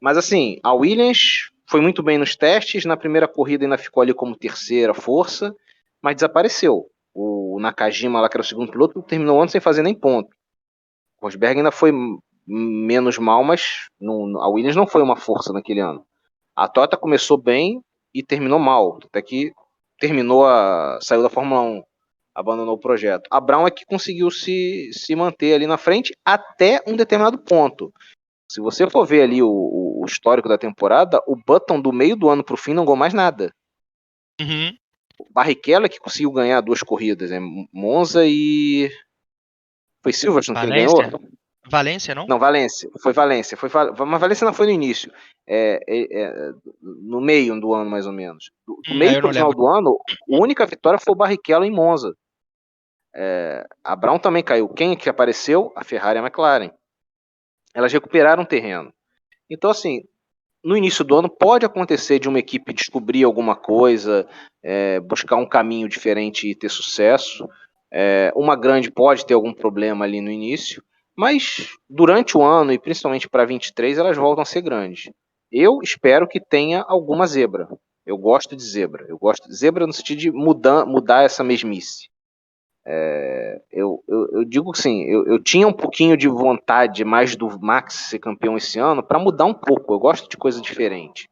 Mas assim, a Williams foi muito bem nos testes. Na primeira corrida ainda ficou ali como terceira força, mas desapareceu. O Nakajima, lá, que era o segundo piloto, terminou o ano sem fazer nem ponto. O Rosberg ainda foi menos mal, mas a Williams não foi uma força naquele ano. A Toyota começou bem e terminou mal. Até que saiu da Fórmula 1, abandonou o projeto. A Brown é que conseguiu se manter ali na frente até um determinado ponto. Se você for ver ali o histórico da temporada, o Button do meio do ano pro fim não ganhou mais nada. Uhum. O Barrichello é que conseguiu ganhar 2 corridas, Monza e... Foi Silverstone quem ganhou? Valência, não? Não, Valência. Foi Valência. Mas Valência não foi no início. No meio do ano, mais ou menos. Do meio Eu para não o final lembro. do ano, a única vitória foi o Barrichello em Monza. A Brown também caiu. Quem que apareceu? A Ferrari e a McLaren. Elas recuperaram terreno. Então, assim, no início do ano pode acontecer de uma equipe descobrir alguma coisa, buscar um caminho diferente e ter sucesso. Uma grande pode ter algum problema ali no início, mas durante o ano e principalmente para 23 elas voltam a ser grandes. Eu espero que tenha alguma zebra. Eu gosto de zebra. Eu gosto de zebra no sentido de mudar essa mesmice. Eu digo assim, eu tinha um pouquinho de vontade mais do Max ser campeão esse ano para mudar um pouco. Eu gosto de coisa diferente.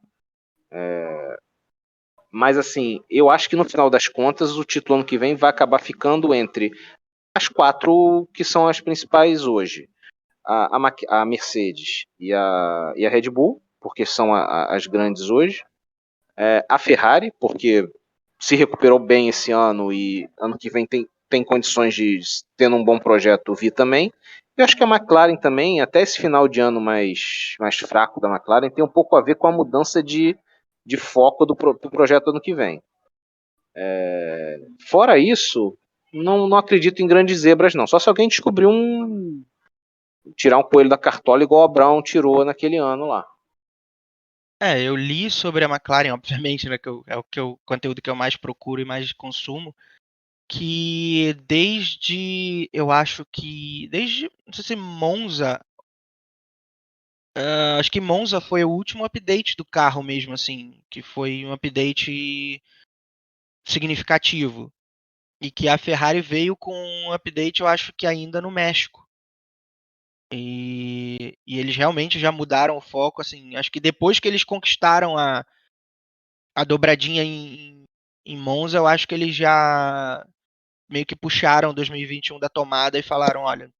Mas assim, eu acho que no final das contas o título ano que vem vai acabar ficando entre as 4 que são as principais hoje. A Mercedes e a Red Bull, porque são as grandes hoje. A Ferrari, porque se recuperou bem esse ano e ano que vem tem condições de ter um bom projeto vir também. Eu acho que a McLaren também, até esse final de ano mais fraco da McLaren, tem um pouco a ver com a mudança de foco do projeto ano que vem. Fora isso, não acredito em grandes zebras, não. Só se alguém descobrir tirar um coelho da cartola igual a Brown tirou naquele ano lá. Eu li sobre a McLaren, obviamente, né, é o conteúdo que eu mais procuro e mais consumo, que não sei se Monza, acho que Monza foi o último update do carro mesmo, assim, que foi um update significativo. E que a Ferrari veio com um update, eu acho que ainda no México. E eles realmente já mudaram o foco, assim, acho que depois que eles conquistaram a dobradinha em Monza, eu acho que eles já meio que puxaram 2021 da tomada e falaram, olha,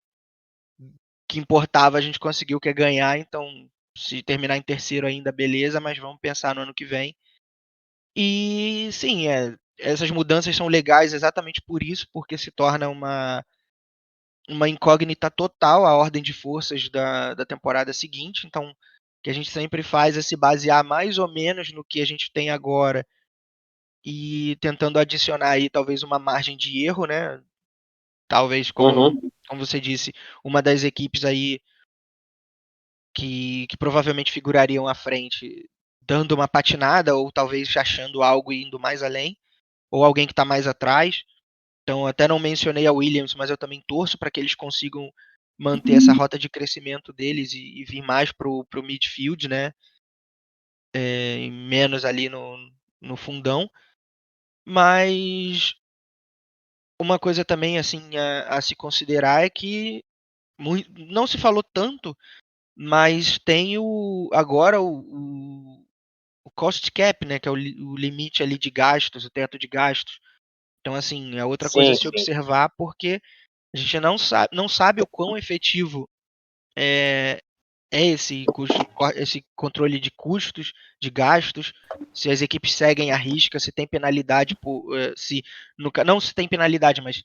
o que importava a gente conseguiu, que é ganhar, então se terminar em terceiro ainda, beleza, mas vamos pensar no ano que vem. E sim, essas mudanças são legais exatamente por isso, porque se torna uma incógnita total a ordem de forças da temporada seguinte. Então, o que a gente sempre faz é se basear mais ou menos no que a gente tem agora e tentando adicionar aí talvez uma margem de erro, né? Talvez, Uhum. como você disse, uma das equipes aí que provavelmente figurariam à frente dando uma patinada ou talvez achando algo e indo mais além, ou alguém que está mais atrás. Então, até não mencionei a Williams, mas eu também torço para que eles consigam manter essa rota de crescimento deles e vir mais pro midfield, né? E menos ali no fundão. Mas uma coisa também assim a se considerar é que não se falou tanto, mas tem agora o cost cap, né? Que é o limite ali de gastos, o teto de gastos. Então, assim, é outra coisa a Sim, se sim. observar, porque a gente não sabe o quão efetivo é, esse controle de custos, de gastos, se as equipes seguem a risca, se tem penalidade não se tem penalidade, mas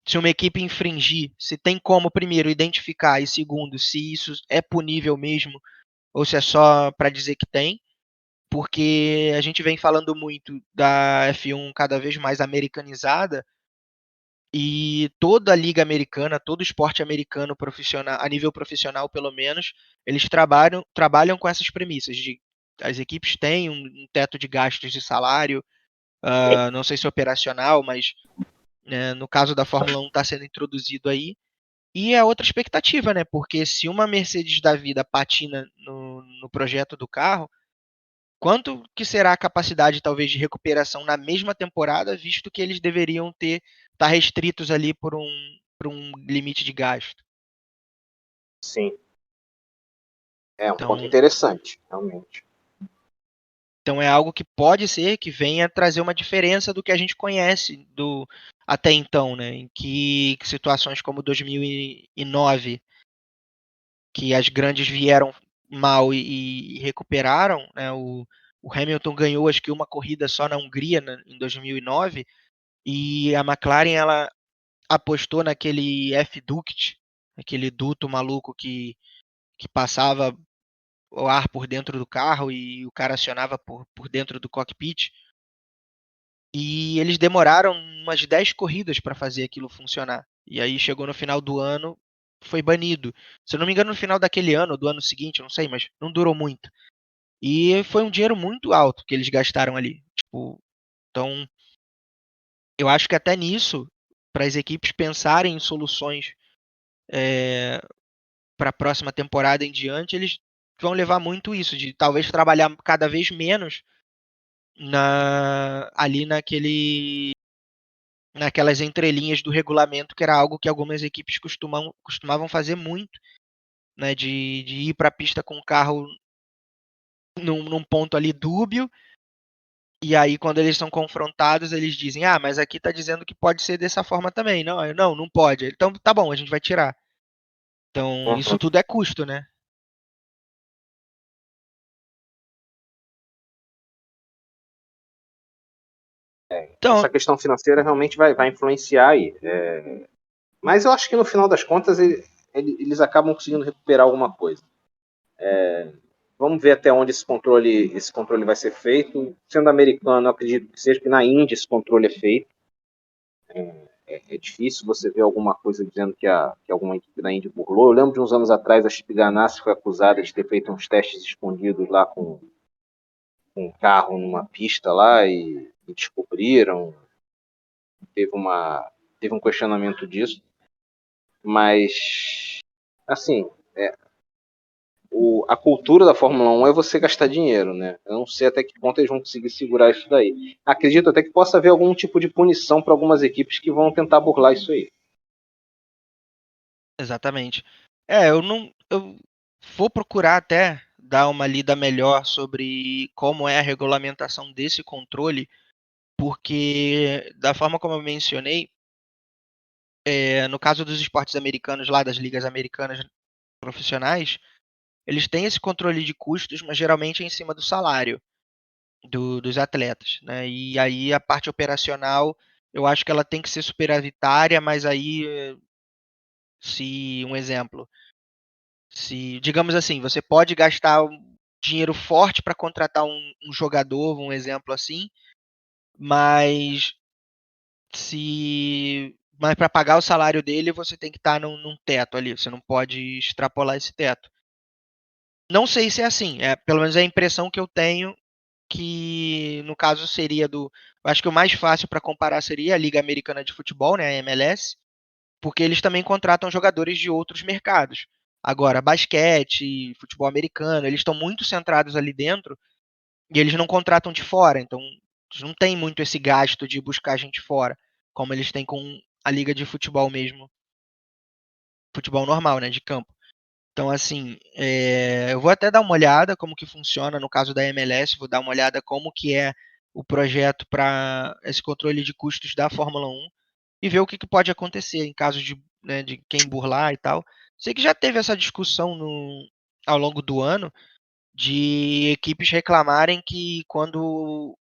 se uma equipe infringir, se tem como, primeiro, identificar e segundo, se isso é punível mesmo ou se é só para dizer que tem, porque a gente vem falando muito da F1 cada vez mais americanizada. E toda a liga americana, todo esporte americano profissional, a nível profissional pelo menos, eles trabalham com essas premissas de as equipes têm um teto de gastos de salário, não sei se operacional, mas né, no caso da Fórmula 1 está sendo introduzido aí. E é outra expectativa, né? Porque se uma Mercedes da vida patina no projeto do carro, quanto que será a capacidade, talvez, de recuperação na mesma temporada, visto que eles deveriam estar restritos ali por um limite de gasto? Sim. É um ponto Então, interessante, realmente. então é algo que pode ser que venha trazer uma diferença do que a gente conhece até então, né? Em que situações como 2009, que as grandes vieram mal e recuperaram, né? O Hamilton ganhou acho que uma corrida só na Hungria, né, em 2009, e a McLaren ela apostou naquele F-Duct, aquele duto maluco que passava o ar por dentro do carro e o cara acionava por dentro do cockpit. E eles demoraram umas 10 corridas para fazer aquilo funcionar. E aí chegou no final do ano, foi banido. Se eu não me engano, no final daquele ano, ou do ano seguinte, eu não sei, mas não durou muito. E foi um dinheiro muito alto que eles gastaram ali. Tipo, então, eu acho que até nisso, para as equipes pensarem em soluções para a próxima temporada em diante, eles vão levar muito isso, de talvez trabalhar cada vez menos ali naquelas entrelinhas do regulamento, que era algo que algumas equipes costumavam fazer muito, né, de ir para a pista com o carro num ponto ali dúbio, e aí quando eles são confrontados, eles dizem, mas aqui está dizendo que pode ser dessa forma também. Não, não pode. Então tá bom, a gente vai tirar. Então isso Uhum. tudo é custo, né? Então, Essa questão financeira realmente vai influenciar aí. Mas eu acho que no final das contas eles acabam conseguindo recuperar alguma coisa. Vamos ver até onde esse controle vai ser feito. Sendo americano, eu acredito que seja que na Índia esse controle é feito. É difícil você ver alguma coisa dizendo que alguma equipe da Índia burlou. Eu lembro de uns anos atrás a Chip Ganassi foi acusada de ter feito uns testes escondidos lá com um carro numa pista lá e descobriram. Teve, teve um questionamento disso. Mas, assim, a cultura da Fórmula 1 é você gastar dinheiro, né? Eu não sei até que ponto eles vão conseguir segurar isso daí. Acredito até que possa haver algum tipo de punição para algumas equipes que vão tentar burlar isso aí. exatamente. Eu não. Eu vou procurar até dar uma lida melhor sobre como é a regulamentação desse controle, porque da forma como eu mencionei, no caso dos esportes americanos lá, das ligas americanas profissionais, eles têm esse controle de custos, mas geralmente é em cima do salário dos atletas, né? E aí a parte operacional, eu acho que ela tem que ser superavitária, mas aí, se um exemplo, se, digamos assim, você pode gastar um dinheiro forte para contratar um jogador, um exemplo assim, mas mas para pagar o salário dele, você tem que estar num teto ali, você não pode extrapolar esse teto. Não sei se é assim, pelo menos é a impressão que eu tenho, que no caso seria eu acho que o mais fácil para comparar seria a Liga Americana de Futebol, né, a MLS, porque eles também contratam jogadores de outros mercados. Agora, basquete, futebol americano, eles estão muito centrados ali dentro e eles não contratam de fora, então eles não tem muito esse gasto de buscar gente fora, como eles têm com a liga de futebol mesmo, futebol normal, né, de campo. Então, assim, eu vou até dar uma olhada como que funciona no caso da MLS, vou dar uma olhada como que é o projeto para esse controle de custos da Fórmula 1 e ver o que, que pode acontecer em caso de, né, de quem burlar e tal. Sei que já teve essa discussão ao longo do ano de equipes reclamarem que quando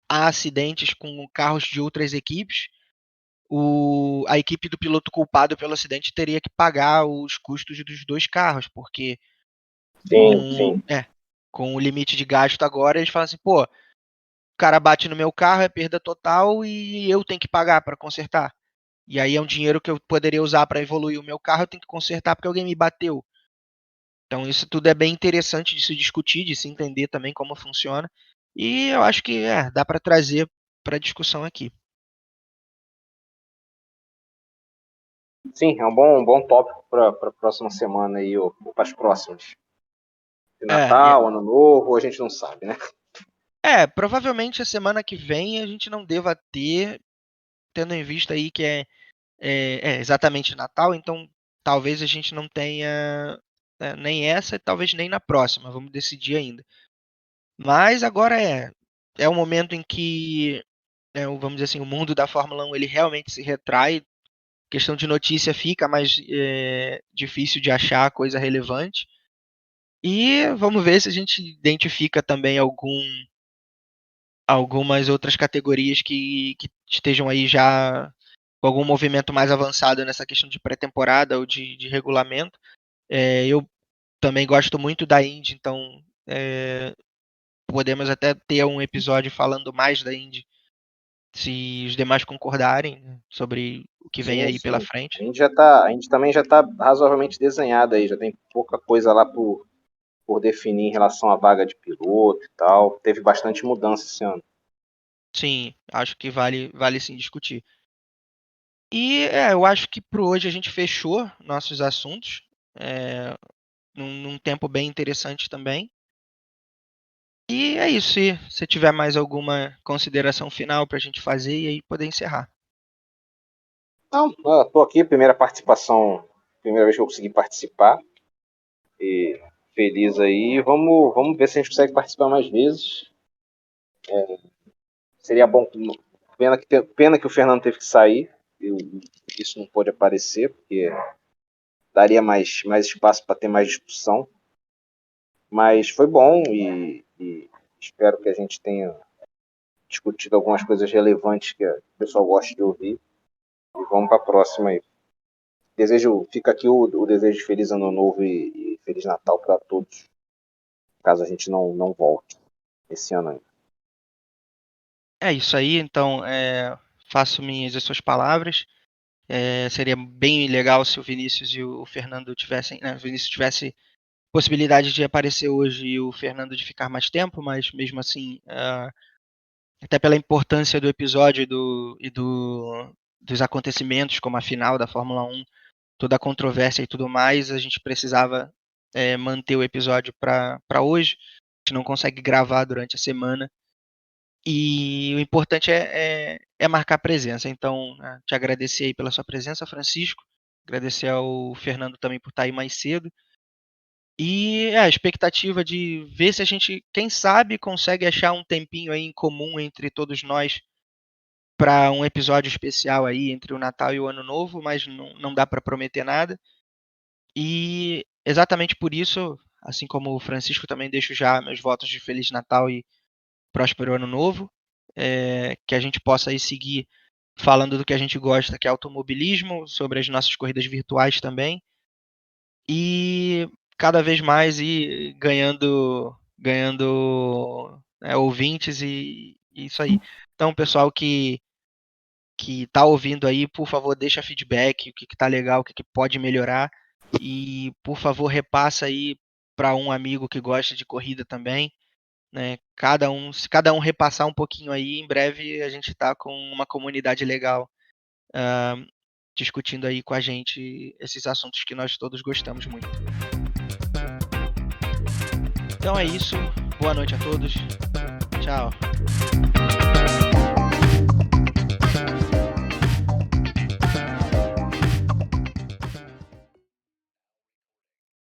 há acidentes com carros de outras equipes, a equipe do piloto culpado pelo acidente teria que pagar os custos dos dois carros, porque Sim, com, sim. é, com o limite de gasto agora, eles falam assim, pô, o cara bate no meu carro, é perda total e eu tenho que pagar para consertar. E aí é um dinheiro que eu poderia usar para evoluir o meu carro, eu tenho que consertar porque alguém me bateu. Então isso tudo é bem interessante de se discutir, de se entender também como funciona. E eu acho que dá para trazer para discussão aqui. Sim, é um bom tópico para a próxima semana aí, ou para as próximas. De É, e- Natal, Ano Novo, a gente não sabe, né? provavelmente a semana que vem a gente não deva ter, tendo em vista aí que é exatamente Natal, então talvez a gente não tenha nem essa e talvez nem na próxima, vamos decidir ainda. Mas agora é um momento em que, vamos dizer assim, o mundo da Fórmula 1 ele realmente se retrai, questão de notícia fica mais difícil de achar coisa relevante. E vamos ver se a gente identifica também algumas outras categorias que estejam aí já com algum movimento mais avançado nessa questão de pré-temporada ou de regulamento. Eu também gosto muito da Indy, então podemos até ter um episódio falando mais da Indy, se os demais concordarem, né, sobre o que vem Sim, aí pela sim. frente. A Indy também já está razoavelmente desenhada aí, já tem pouca coisa lá por definir em relação à vaga de piloto e tal. Teve bastante mudança esse ano. Sim, acho que vale sim discutir. E eu acho que por hoje a gente fechou nossos assuntos, é, num tempo bem interessante também. E é isso. Se você tiver mais alguma consideração final para a gente fazer e aí poder encerrar. Não, estou aqui, primeira participação, primeira vez que eu consegui participar. E feliz aí. Vamos ver se a gente consegue participar mais vezes. Seria bom. Pena que o Fernando teve que sair. Isso não pôde aparecer, porque daria mais espaço para ter mais discussão. Mas foi bom e espero que a gente tenha discutido algumas coisas relevantes que o pessoal gosta de ouvir. E vamos para a próxima aí. Fica aqui o desejo de Feliz Ano Novo e Feliz Natal para todos, caso a gente não volte esse ano ainda. É isso aí, então faço minhas as suas palavras. Seria bem legal se o Vinícius e o Fernando tivessem, né, o Vinícius tivesse possibilidade de aparecer hoje e o Fernando de ficar mais tempo, mas mesmo assim, até pela importância do episódio dos acontecimentos, como a final da Fórmula 1, toda a controvérsia e tudo mais, a gente precisava manter o episódio para hoje. A gente não consegue gravar durante a semana. E o importante é marcar presença. Então, te agradecer aí pela sua presença, Francisco. Agradecer ao Fernando também por estar aí mais cedo. E a expectativa de ver se a gente, quem sabe, consegue achar um tempinho aí em comum entre todos nós para um episódio especial aí entre o Natal e o Ano Novo, mas não dá para prometer nada. E exatamente por isso, assim como o Francisco, também deixo já meus votos de Feliz Natal e próspero Ano Novo. Que a gente possa aí seguir falando do que a gente gosta, que é automobilismo, sobre as nossas corridas virtuais também. E cada vez mais ir ganhando ouvintes e isso aí. Então, pessoal que está ouvindo aí, por favor, deixa feedback, o que está legal, o que pode melhorar. E, por favor, repassa aí para um amigo que gosta de corrida também. Né? Se cada um repassar um pouquinho aí, em breve a gente está com uma comunidade legal discutindo aí com a gente esses assuntos que nós todos gostamos muito. Então é isso. Boa noite a todos. Tchau.